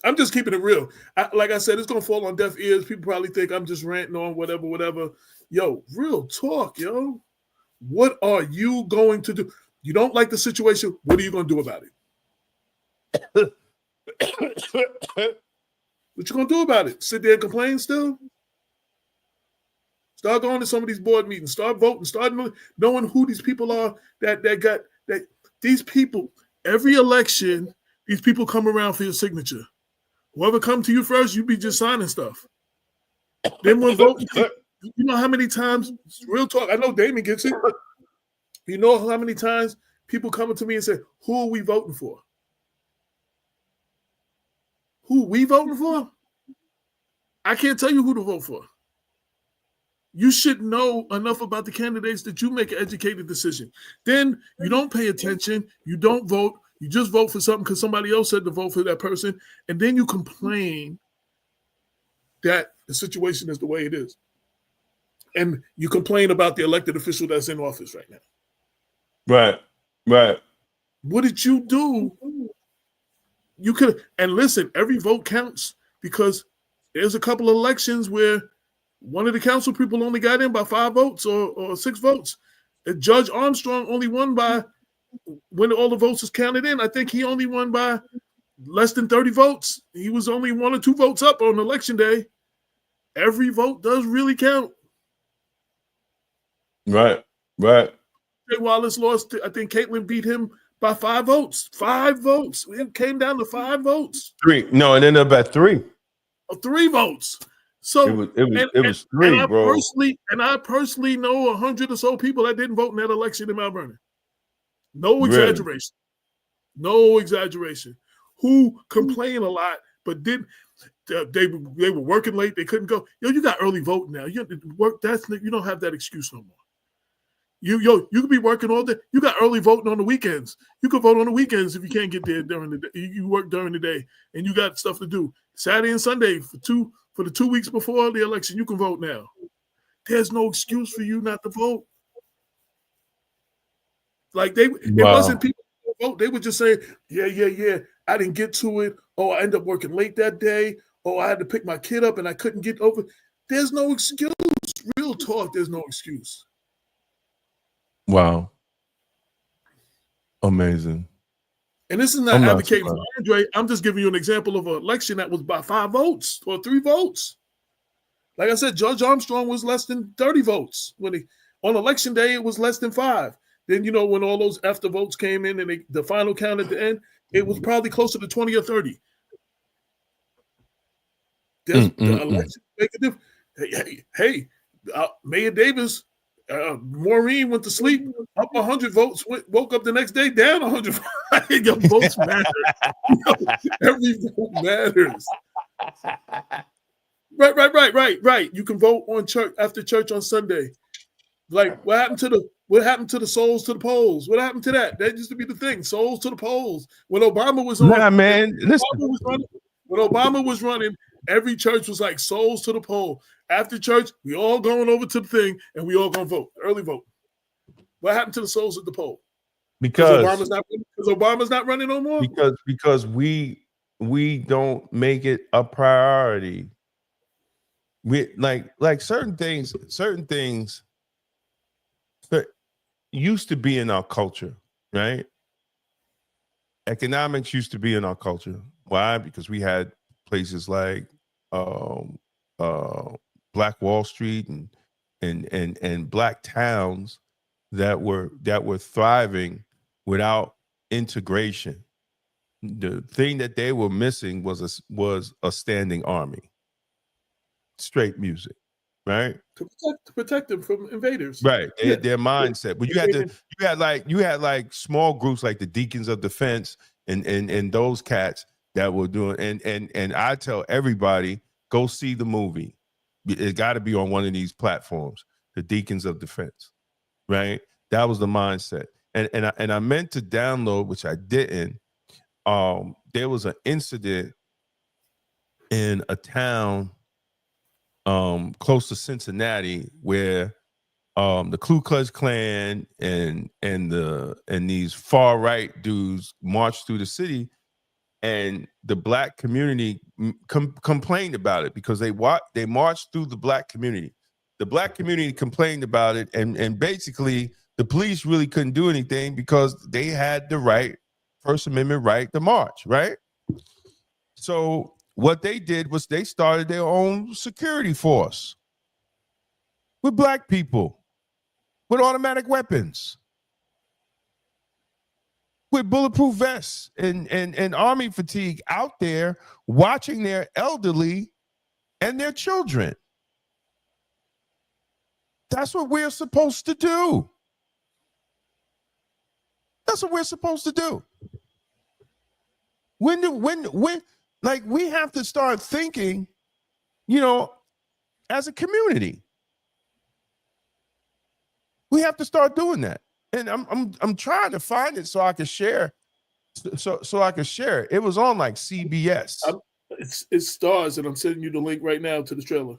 I'm just keeping it real. Like I said, it's going to fall on deaf ears. People probably think I'm just ranting on whatever. Yo, real talk, yo. What are you going to do? You don't like the situation. What are you going to do about it? What you going to do about it? Sit there and complain still? Start going to some of these board meetings. Start voting. Start knowing who these people are that these people, every election, these people come around for your signature. Whoever come to you first, you be just signing stuff. Then when voting, you know how many times, real talk, I know Damon gets it. You know how many times people coming to me and say, who are we voting for? Who we voting for? I can't tell you who to vote for. You should know enough about the candidates that you make an educated decision. Then you don't pay attention. You don't vote. You just vote for something because somebody else said to vote for that person. And then you complain that the situation is the way it is. And you complain about the elected official that's in office right now. Right. What did you do? You could, and listen, every vote counts because there's a couple of elections where one of the council people only got in by 5 votes or 6 votes. Judge Armstrong only won by, when all the votes was counted in, I think he only won by less than 30 votes. He was only 1 or 2 votes up on election day. Every vote does really count. Right. Jay Wallace lost, I think Caitlin beat him by 5 votes. 5 votes. It came down to 5 votes. 3. No, it ended up at 3. 3 votes. So it was 3, bro. I personally know 100 or so people that didn't vote in that election in Mount Vernon. No exaggeration. Really? No exaggeration. Who complain a lot, but didn't. They were working late. They couldn't go. You got early vote now. You don't have that excuse no more. You could be working all day. You got early voting on the weekends. You could vote on the weekends if you can't get there during the day. You work during the day, and you got stuff to do. Saturday and Sunday for the 2 weeks before the election, you can vote now. There's no excuse for you not to vote. Like it wasn't people who vote. They would just say, yeah. I didn't get to it. Oh, I ended up working late that day. Oh, I had to pick my kid up and I couldn't get over. There's no excuse. Real talk, there's no excuse. Wow. Amazing. And this is not advocating for Andre. I'm just giving you an example of an election that was by 5 votes or 3 votes. Like I said, Judge Armstrong was less than 30 votes. On election day, it was less than 5. Then, when all those after votes came in and the final count at the end, it was probably closer to 20 or 30. The election make a difference. Hey, Mayor Davis, Maureen went to sleep, up 100 votes, woke up the next day, down 100. Your votes matter. Every vote matters. Right. You can vote on church after church on Sunday. Like what happened to the souls to the polls? What happened to that? That used to be the thing. Souls to the polls. When Obama was on, when Obama was running, every church was like souls to the poll. After church, we all going over to the thing and we all gonna vote. Early vote. What happened to the souls at the poll? Because Obama's not running no more. Because we don't make it a priority. We like certain things that used to be in our culture, right? Economics used to be in our culture. Why? Because we had places like Black Wall Street and black towns that were thriving without integration. The thing that they were missing was a standing army. Straight music, right? To protect them from invaders, right? Their mindset. But you had like small groups like the Deacons of Defense and those cats that were doing. And I tell everybody, go see the movie. It got to be on one of these platforms. The Deacons of Defense, right? That was the mindset. And I meant to download, which I didn't. There was an incident in a town close to Cincinnati where the Ku Klux Klan and these far right dudes marched through the city, and the black community complained about it because they marched through the black community. The black community complained about it, and basically the police really couldn't do anything because they had the right, First Amendment right to march, right? So what they did was they started their own security force with black people, with automatic weapons, with bulletproof vests and army fatigue out there watching their elderly and their children. That's what we're supposed to do. That's what we're supposed to do. When like we have to start thinking, as a community. We have to start doing that. And I'm trying to find it so I can share. So I can share it. It was on like CBS. It's Stars, and I'm sending you the link right now to the trailer.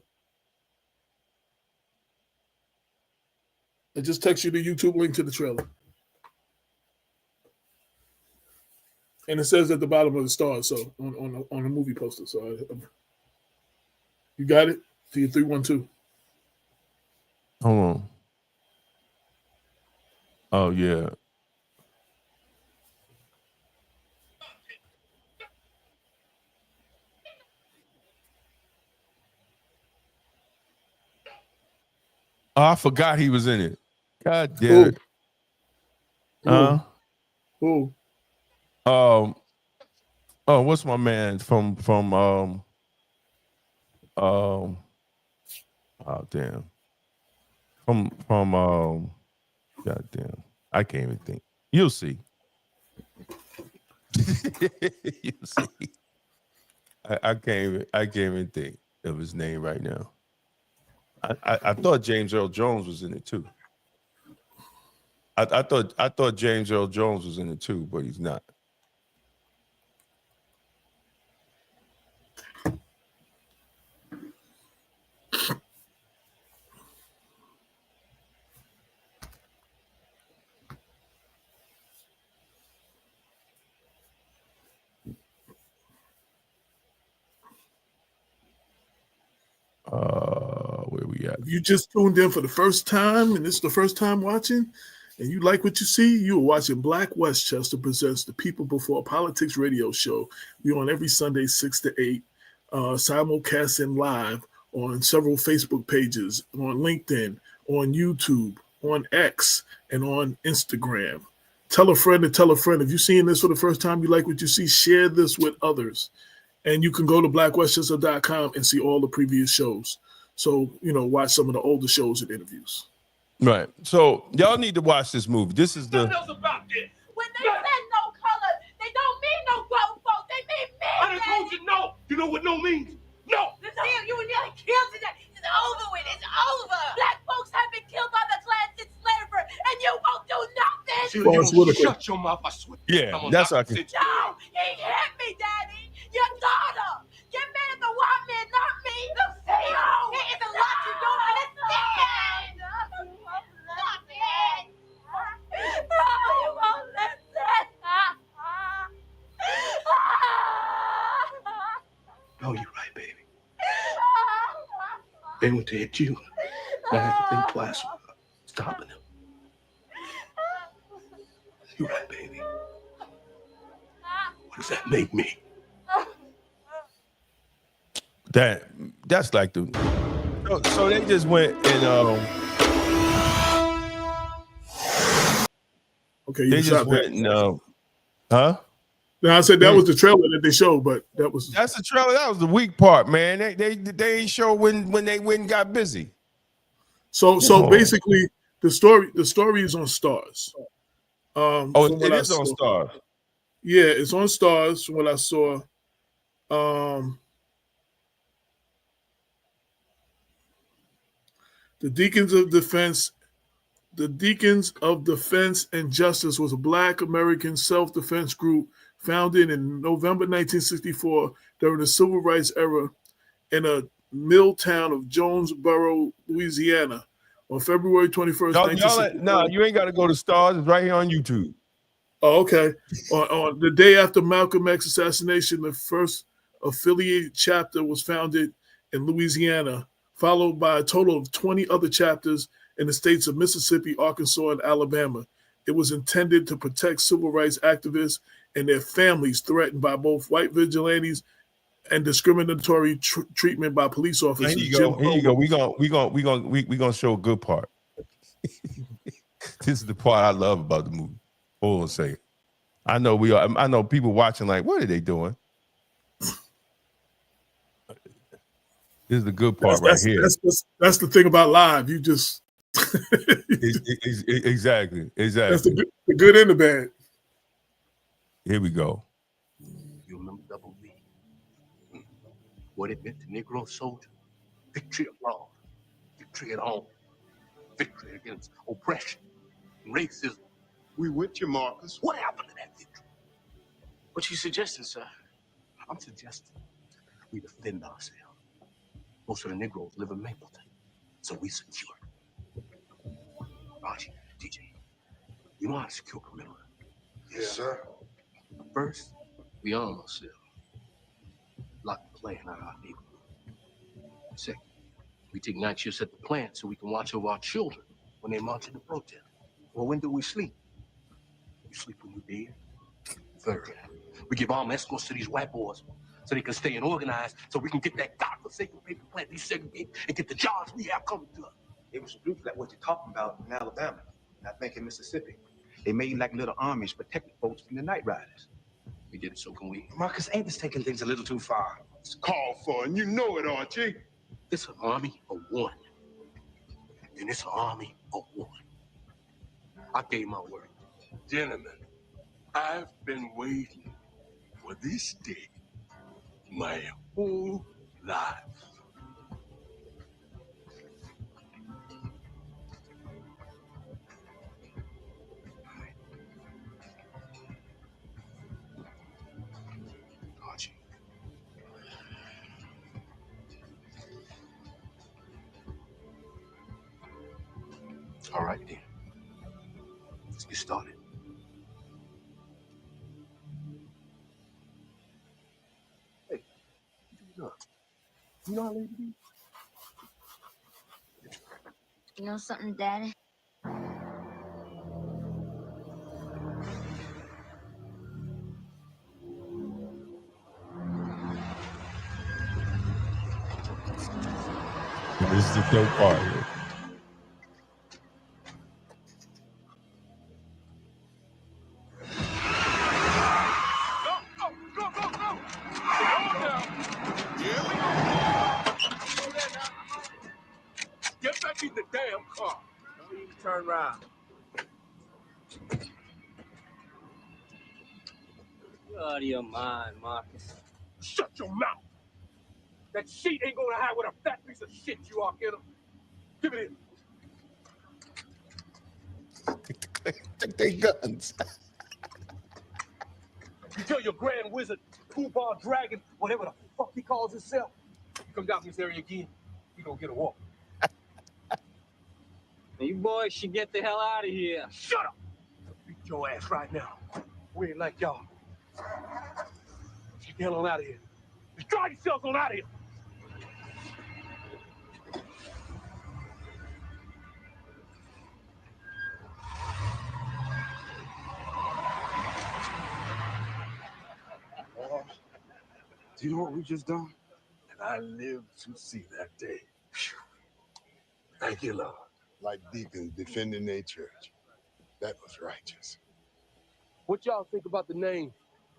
I just text you the YouTube link to the trailer. And it says at the bottom of the Stars, so on the movie poster. So you got it? To your 312. Hold on. Oh yeah. Oh, I forgot he was in it. God damn it. Who? Oh, what's my man from oh damn. From God damn. I can't even think. You'll see. You'll see. I can't even think of his name right now. I thought James Earl Jones was in it too. I thought James Earl Jones was in it too, but he's not. Where we at? If you just tuned in for the first time, and this is the first time watching, and you like what you see, you are watching Black Westchester presents the People Before Politics radio show. We're on every Sunday, 6 to 8, simulcasting live on several Facebook pages, on LinkedIn, on YouTube, on X, and on Instagram. Tell a friend to tell a friend. If you're seeing this for the first time, you like what you see, share this with others. And you can go to blackwestchester.com and see all the previous shows. So, watch some of the older shows and interviews. Right. So y'all need to watch this movie. This is the. What else about this? When they say no color, they don't mean no grown folk. They mean men. I done told you no. You know what no means? No. Damn, you were nearly killed today. It's over with. It's over. Black folks have been killed by the class in slavery, and you won't do nothing. Shut your mouth, I swear. Yeah, that's how I can. No, he hit me, Daddy. Your daughter. Get mad at the white man, not me. No, it is a lot you don't understand. Stop it. No, you won't listen. No, you're right, baby. They went to hit you. I had to think twice about stopping them. You're right, baby. What does that make me? That's like the. So they just went and Okay, they just went and huh? Now I said that was the trailer that they showed, but that's the trailer. That was the weak part, man. They ain't show when they went and got busy. So basically the story is on Stars. It is on Stars. Yeah, it's on Stars from what I saw. The Deacons of Defense and Justice was a Black American self-defense group founded in November 1964 during the Civil Rights era in a mill town of Jonesboro, Louisiana. On February 21st, 1964. No, you ain't got to go to Stars. It's right here on YouTube. Oh, okay. On the day after Malcolm X assassination, the first affiliated chapter was founded in Louisiana, followed by a total of 20 other chapters in the states of Mississippi, Arkansas, and Alabama. It was intended to protect civil rights activists and their families threatened by both white vigilantes and discriminatory treatment by police officers. Here you go. We gonna show a good part. This is the part I love about the movie. Hold on a second. I know people watching like, what are they doing? This is the good part right here. That's the thing about live. You just exactly. That's the good and the bad. Here we go. You remember Double B? What it meant to Negro soldier? Victory abroad, victory at home, victory against oppression and racism. We with you, Marcus. What happened to that victory? What you suggesting, sir? I'm suggesting we defend ourselves. Most of the Negroes live in Mapleton, so we secure it. Archie, DJ, you know how to secure a perimeter? Yes, sir. First, we arm ourselves. Lock the plant out of our neighborhood. Second, we take night shifts at the plant so we can watch over our children when they march into protest. Well, when do we sleep? You sleep when you're dead. Third, we give armed escorts to these white boys so they can stay and organize so we can get that godforsaken paper plant desegregated and get the jobs we have coming to us. It was groups like what you're talking about in Alabama, and I think in Mississippi. They made like little armies protecting folks from the night riders. We did it, so can we. Marcus, ain't this taking things a little too far? It's called for, and you know it, Archie. It's an army of one. And it's an army of one. I gave my word. Gentlemen, I've been waiting for this day my whole life. Archie. All right, then. Let's get started. Hey, you know how late it is? You know something, Daddy? This is the dope part here. Get back in the damn car. Don't even turn around. You're out of your mind, Marcus. Shut your mouth. That sheet ain't gonna hide what a fat piece of shit you are, kiddo. Give it in. Take their guns. You tell your grand wizard, Poobah Dragon, whatever the fuck he calls himself, come down this area again, you gonna get a walk. You boys should get the hell out of here. Shut up! I'll beat your ass right now. We ain't like y'all. Get the hell on out of here. Just drive yourselves on out of here. Do you know what we just done? And I live to see that day. Phew. Thank you, Lord. Like deacons defending their church. That was righteous. What y'all think about the name?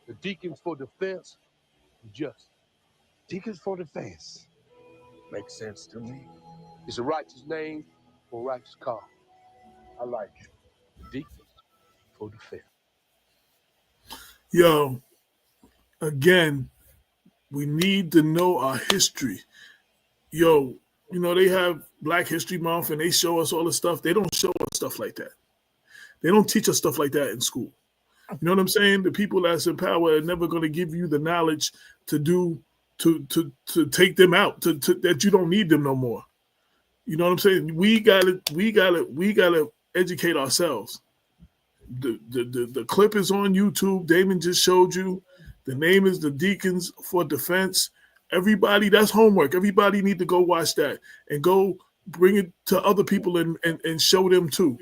The Deacons for Defense and Justice. Deacons for defense. Makes sense to me. It's a righteous name for a righteous cause. I like it. The Deacons for Defense. Yo, again, we need to know our history. Yo, you know, they have Black History Month and they show us all this stuff. They don't show us stuff like that. They don't teach us stuff like that in school. You know what I'm saying? The people that's in power are never going to give you the knowledge to do, to take them out, that you don't need them no more. You know what I'm saying? We gotta educate ourselves. The clip is on YouTube. Damon just showed you. The name is the Deacons for Defense. Everybody, that's homework. Everybody need to go watch that and go bring it to other people and show them too.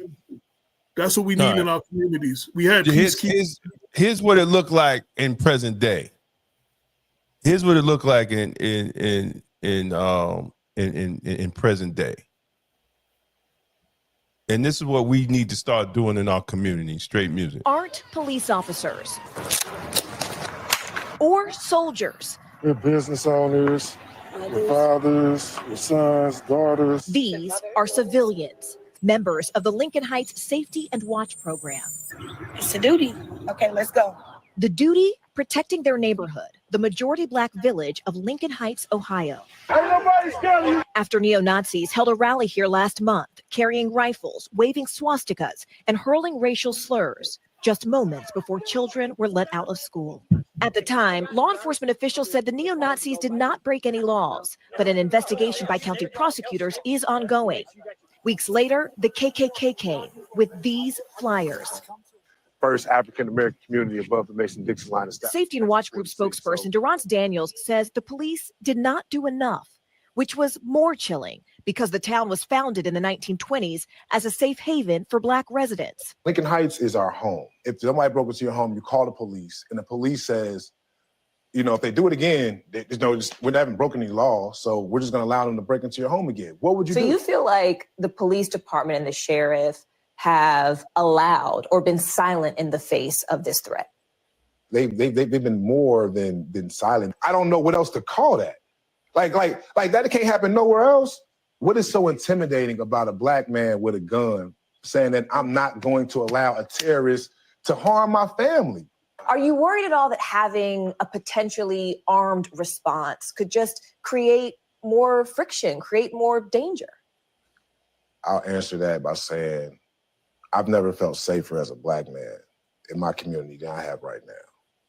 That's what we need in our communities. We had here's what it looked like in present day. Here's what it looked like in present day. And this is what we need to start doing in our community, straight music. Aren't police officers or soldiers. We're business owners, we're fathers, we're sons, daughters. These are civilians, members of the Lincoln Heights Safety and Watch Program. It's a duty. Okay, let's go. The duty, protecting their neighborhood, the majority Black village of Lincoln Heights, Ohio. After neo-Nazis held a rally here last month, carrying rifles, waving swastikas, and hurling racial slurs, just moments before children were let out of school. At the time, law enforcement officials said the neo-Nazis did not break any laws, but an investigation by county prosecutors is ongoing. Weeks later, the KKK came with these flyers. First African-American community above the Mason-Dixon line of establishment. Safety and Watch Group spokesperson Durrance Daniels says the police did not do enough, which was more chilling because the town was founded in the 1920s as a safe haven for Black residents. Lincoln Heights is our home. If somebody broke into your home, you call the police, and the police says, you know, if they do it again, we haven't broken any law, so we're just going to allow them to break into your home again. What would you do? So you feel like the police department and the sheriff have allowed or been silent in the face of this threat? They've been more than silent. I don't know what else to call that. Like that can't happen nowhere else. What is so intimidating about a Black man with a gun saying that I'm not going to allow a terrorist to harm my family? Are you worried at all that having a potentially armed response could just create more friction, create more danger? I'll answer that by saying I've never felt safer as a Black man in my community than I have right now.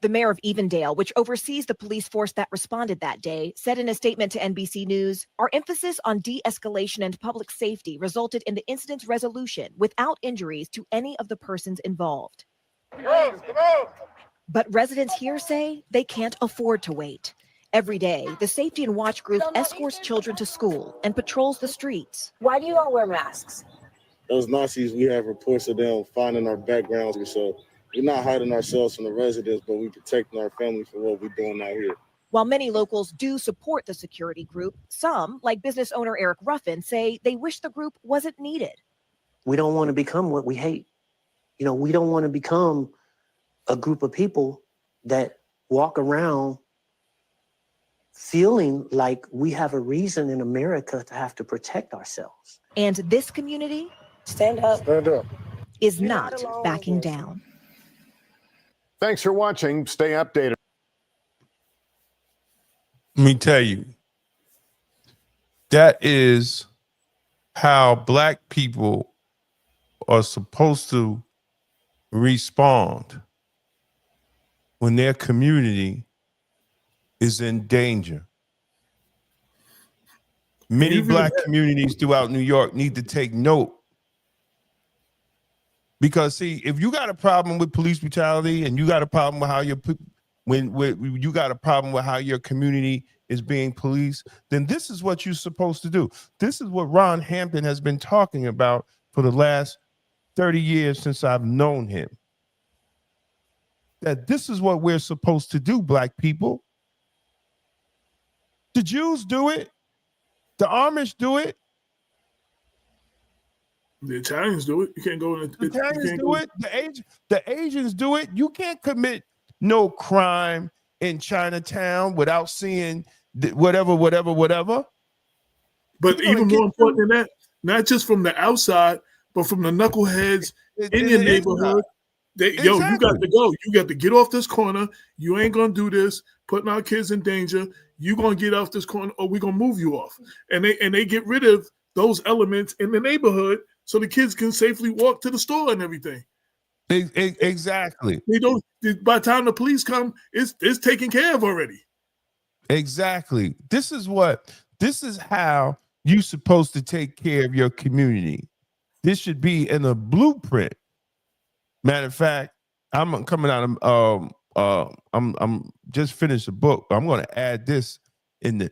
The mayor of Evendale, which oversees the police force that responded that day, said in a statement to NBC News, "Our emphasis on de-escalation and public safety resulted in the incident's resolution without injuries to any of the persons involved." But residents here say they can't afford to wait. Every day, the Safety and Watch Group escorts children to school and patrols the streets. Why do you all wear masks? Those Nazis, we have reports of them finding our backgrounds, so we're not hiding ourselves from the residents, but we're protecting our family from what we're doing out here. While many locals do support the security group, some, like business owner Eric Ruffin, say they wish the group wasn't needed. We don't want to become what we hate. You know, we don't want to become a group of people that walk around feeling like we have a reason in America to have to protect ourselves. And this community, stand up, is not backing down. Thanks for watching. Stay updated. Let me tell you, that is how Black people are supposed to respond when their community is in danger. Many Black communities throughout New York need to take note. Because see, if you got a problem with police brutality and you got a problem with how you got a problem with how your community is being policed, then this is what you're supposed to do. This is what Ron Hampton has been talking about for the last 30 years since I've known him. That this is what we're supposed to do, Black people. The Jews do it. The Amish do it. The Italians do it. You can't go in. The Italians do it. The Asians do it. You can't commit no crime in Chinatown without seeing whatever. But even more important than that, not just from the outside, but from the knuckleheads in your neighborhood. Yo, you got to go. You got to get off this corner. You ain't gonna do this, putting our kids in danger. You gonna get off this corner, or we gonna move you off. And they get rid of those elements in the neighborhood so the kids can safely walk to the store and everything. Exactly. They don't. By the time the police come, it's taken care of already. Exactly. This is how you're supposed to take care of your community. This should be in a blueprint. Matter of fact, I'm coming out of I'm just finished a book. I'm going to add this in the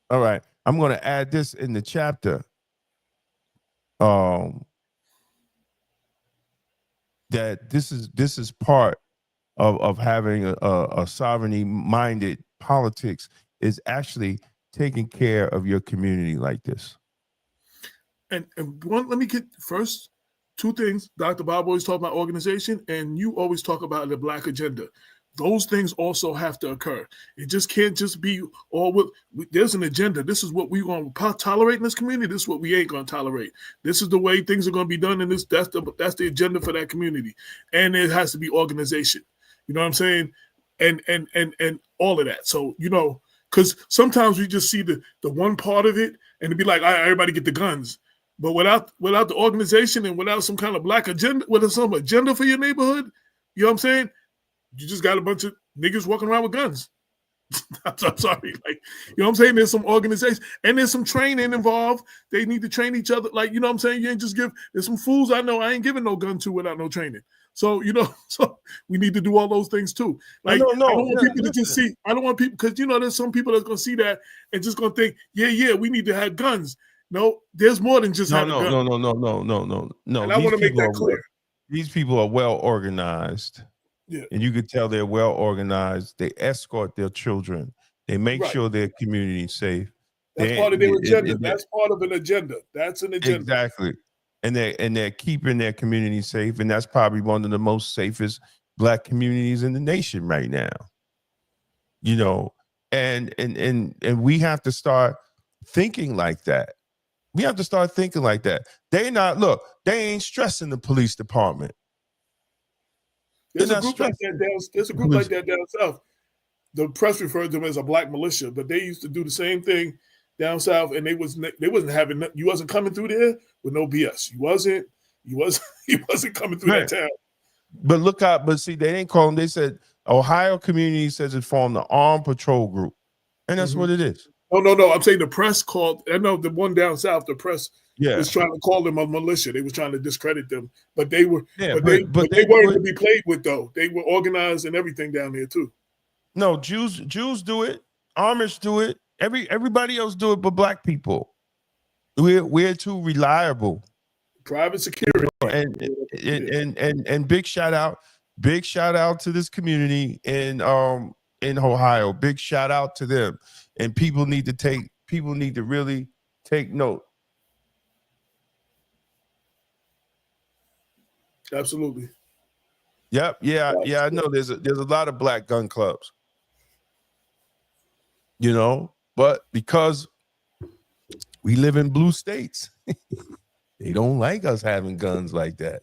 All right. I'm going to add this in the chapter. That this is part of having a sovereignty-minded politics is actually taking care of your community like this. And let me get first two things. Dr. Bob always talk about organization, and you always talk about the Black agenda. Those things also have to occur. It just can't just be all with. There's an agenda. This is what we're going to tolerate in this community. This is what we ain't going to tolerate. This is the way things are going to be done. And that's the agenda for that community. And it has to be organization. You know what I'm saying? And all of that. So, because sometimes we just see the one part of it and it'd be like, all right, everybody get the guns. But without the organization and without some kind of black agenda, without some agenda for your neighborhood, you know what I'm saying? You just got a bunch of niggas walking around with guns. I'm sorry. Like, you know what I'm saying? There's some organization and there's some training involved. They need to train each other. Like, you know what I'm saying? You ain't just there's some fools I know I ain't giving no gun to without no training. So, so we need to do all those things too. Like, I don't want people to just see, I don't want people, because, there's some people that's going to see that and just going to think, yeah, we need to have guns. No, there's more than just having guns. No. And I want to make that clear. These people are well organized. Yeah. And you can tell they're well organized. They escort their children. They make sure their community is safe. That's part of their agenda. That's part of an agenda. That's an agenda. Exactly. And they're keeping their community safe. And that's probably one of the most safest Black communities in the nation right now. And we have to start thinking like that. We have to start thinking like that. They ain't stressing the police department. There's a group like that down south. The press referred to them as a black militia, but they used to do the same thing down south, and they wasn't having, you wasn't coming through there with no BS. You wasn't coming through that town. But see, they didn't call them. They said Ohio community says it formed the Armed Patrol Group, and that's what it is. No. I'm saying the press called. I know the one down south. The press was trying to call them a militia. They were trying to discredit them, but they were. But they weren't to be played with, though. They were organized and everything down there too. No, Jews do it. Amish do it. Everybody else do it, but Black people. We're too reliable. Private security. And big shout out to this community in Ohio. Big shout out to them. And people need to really take note. Absolutely. Yep. Yeah. I know there's a lot of Black gun clubs. But because we live in blue states, they don't like us having guns like that.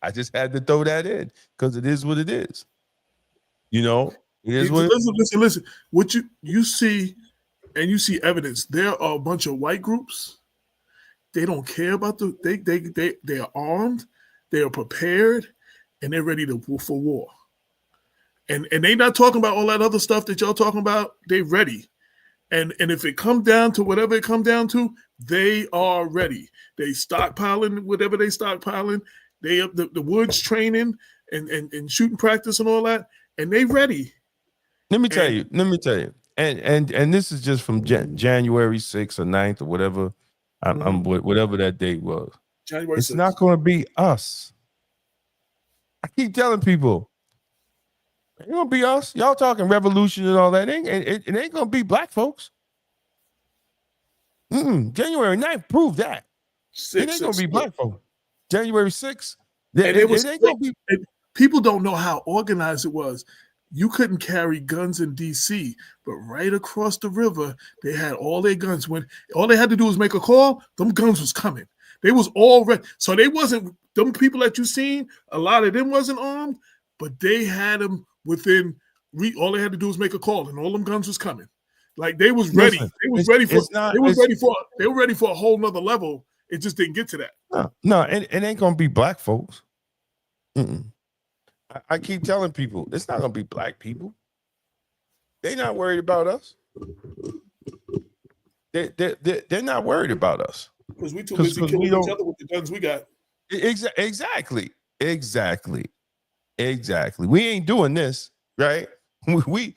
I just had to throw that in because it is what it is. It is what listen. What you see, and you see evidence. There are a bunch of white groups. They don't care about they are armed, they are prepared, and they're ready for war. And they not talking about all that other stuff that y'all talking about. They ready. And if it come down to whatever it come down to, they are ready. They stockpiling whatever they stockpiling. They up the woods training and shooting practice and all that, and they ready. Let me tell you. And this is just from January 6th or 9th or whatever. Whatever that date was. January 6th. It's not going to be us. I keep telling people, it ain't going to be us. Y'all talking revolution and all that. It ain't going to be Black folks. January 9th proved that. It ain't going to be Black folks. January 6th. It ain't going to be. People don't know how organized it was. You couldn't carry guns in D.C., but right across the river, they had all their guns. When all they had to do was make a call, them guns was coming. They was all ready. So they wasn't, them people that you seen, a lot of them wasn't armed, but they had them within, all they had to do was make a call, and all them guns was coming. Like they was ready. They were ready for a whole nother level. It just didn't get to that. No, it ain't going to be Black folks. I keep telling people, it's not going to be Black people. They're not worried about us. They're not worried about us. Because we too busy killing each other with the guns we got. Exactly. We ain't doing this, right? We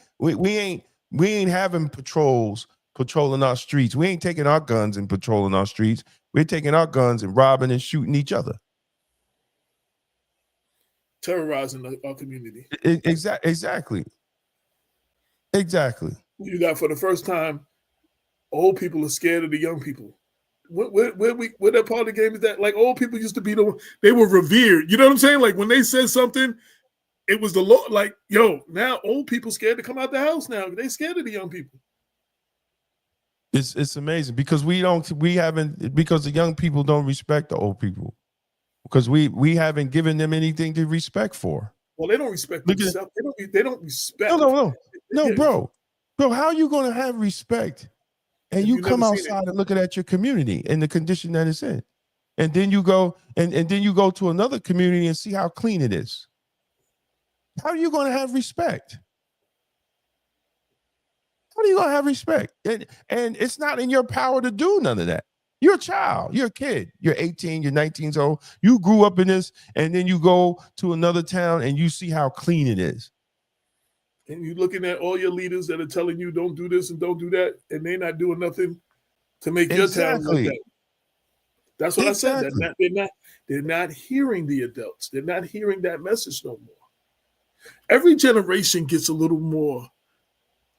ain't having patrolling our streets. We ain't taking our guns and patrolling our streets. We're taking our guns and robbing and shooting each other. Terrorizing our community. Exactly. You got, for the first time, old people are scared of the young people. Where that part of the game is that, like, old people used to be they were revered. You know what I'm saying? Like when they said something, it was the law. Like, yo, now old people scared to come out the house now. They scared of the young people. It's amazing because because the young people don't respect the old people because we haven't given them anything to respect for. Well, they don't respect themselves. They don't respect. No, bro. Bro, how are you going to have respect and you come outside and looking at your community and the condition that it's in? And then you go and then you go to another community and see how clean it is. How are you going to have respect? How are you going to have respect? And it's not in your power to do none of that. You're a child. You're a kid. You're 18. You're 19 years old. You grew up in this, and then you go to another town and you see how clean it is. And you're looking at all your leaders that are telling you don't do this and don't do that, and they're not doing nothing to make your town like that. That's what I said. They're not hearing the adults. They're not hearing that message no more. Every generation gets a little more,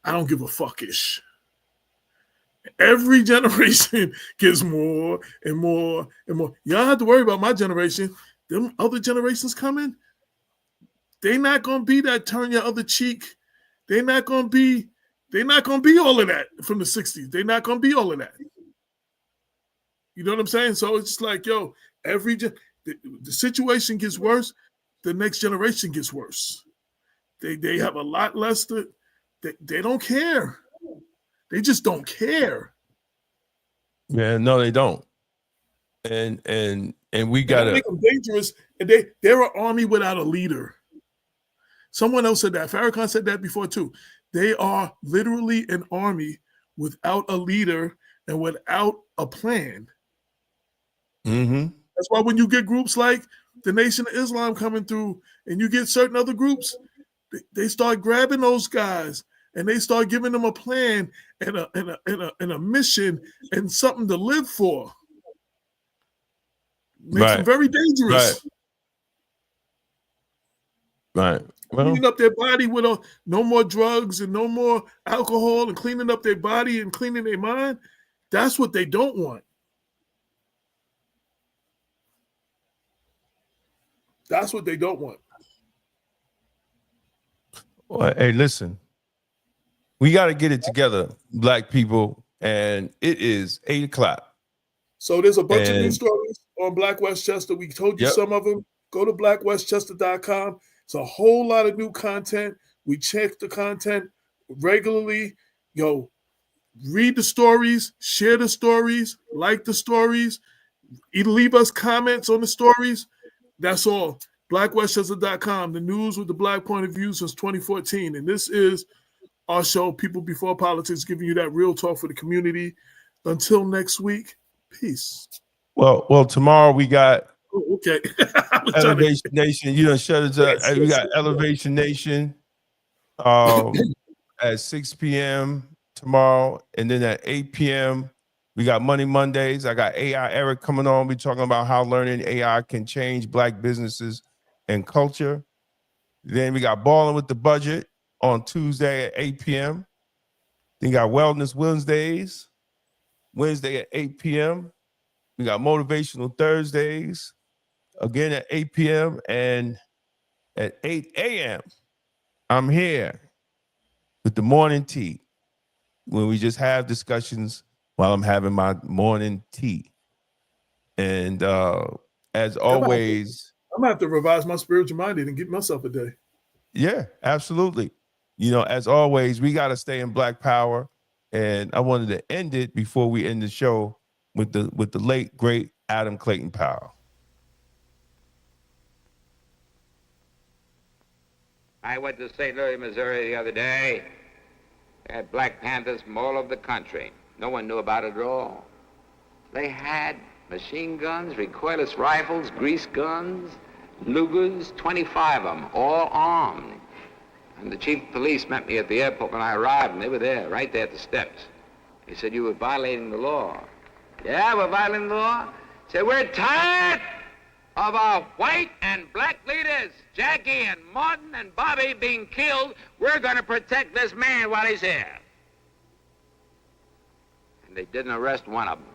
I don't give a fuck-ish. Every generation gets more and more and more. Y'all don't have to worry about my generation. Them other generations coming, they not gonna be that turn your other cheek. They're not gonna be all of that from the 60s. They're not gonna be all of that. You know what I'm saying? So it's like, yo, the situation gets worse, the next generation gets worse. They have a lot less they don't care. They just don't care. Yeah, no, they don't. And we gotta make them dangerous. And they're an army without a leader. Someone else said that. Farrakhan said that before too. They are literally an army without a leader and without a plan. Mm-hmm. That's why when you get groups like the Nation of Islam coming through, and you get certain other groups, they start grabbing those guys and they start giving them a plan and a mission and something to live for. Makes them very dangerous. Right. Well, cleaning up their body with no more drugs and no more alcohol, and cleaning up their body and cleaning their mind. That's what they don't want. That's what they don't want. Well, hey, listen. We got to get it together, black people, and it is 8:00. So there's a bunch of new stories on Black Westchester. We told you some of them. Go to blackwestchester.com. It's a whole lot of new content. We check the content regularly. Yo, read the stories, share the stories, like the stories, leave us comments on the stories. That's all. blackwestchester.com, the news with the black point of view since 2014. And this is our show, People Before Politics, giving you that real talk for the community. Until next week, peace. Well, tomorrow we got Elevation Nation. You done shut it up. We got Elevation Nation at 6 p.m. tomorrow. And then at 8 p.m., we got Money Mondays. I got AI Eric coming on. We're talking about how learning AI can change black businesses and culture. Then we got Balling with the Budget on Tuesday at 8 p.m. Then you got Wellness Wednesdays, Wednesday at 8 p.m. We got Motivational Thursdays, again at 8 p.m. And at 8 a.m., I'm here with the morning tea, when we just have discussions while I'm having my morning tea. And as always, I'm gonna have to revise my spiritual mind and get myself a day. Yeah, absolutely. You know, as always, we got to stay in Black Power. And I wanted to end it before we end the show with the late, great Adam Clayton Powell. I went to St. Louis, Missouri the other day. They had Black Panthers from all over the country. No one knew about it at all. They had machine guns, recoilless rifles, grease guns, Lugers, 25 of them, all armed. And the chief of police met me at the airport when I arrived, and they were there, right there at the steps. He said, "You were violating the law." "Yeah, we're violating the law." He said, "We're tired of our white and black leaders, Jackie and Martin and Bobby, being killed. We're going to protect this man while he's here." And they didn't arrest one of them.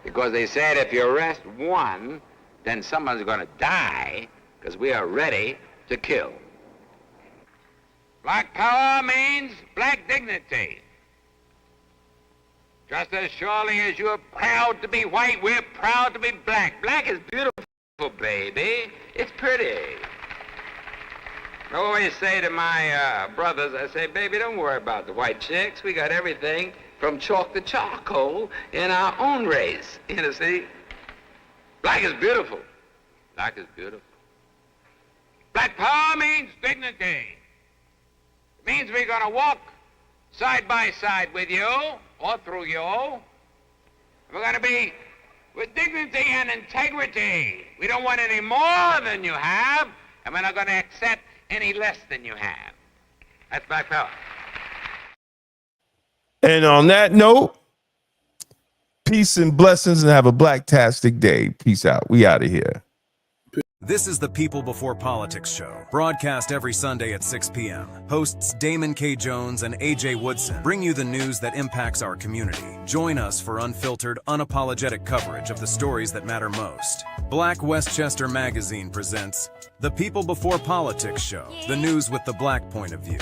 Because they said if you arrest one, then someone's going to die, because we are ready to kill. Black power means black dignity. Just as surely as you're proud to be white, we're proud to be black. Black is beautiful, baby. It's pretty. I always say to my brothers, I say, baby, don't worry about the white chicks. We got everything from chalk to charcoal in our own race. You know, see? Black is beautiful. Black is beautiful. Black power means dignity. It means we're going to walk side by side with you or through you. We're going to be with dignity and integrity. We don't want any more than you have, and we're not going to accept any less than you have. That's black power. And on that note, peace and blessings, and have a blacktastic day. Peace out. We out of here. This is the People Before Politics show, broadcast every Sunday at 6 p.m. Hosts Damon K. Jones and AJ Woodson bring you the news that impacts our community. Join us for unfiltered, unapologetic coverage of the stories that matter most. Black Westchester Magazine presents The People Before Politics show, the news with the black point of view.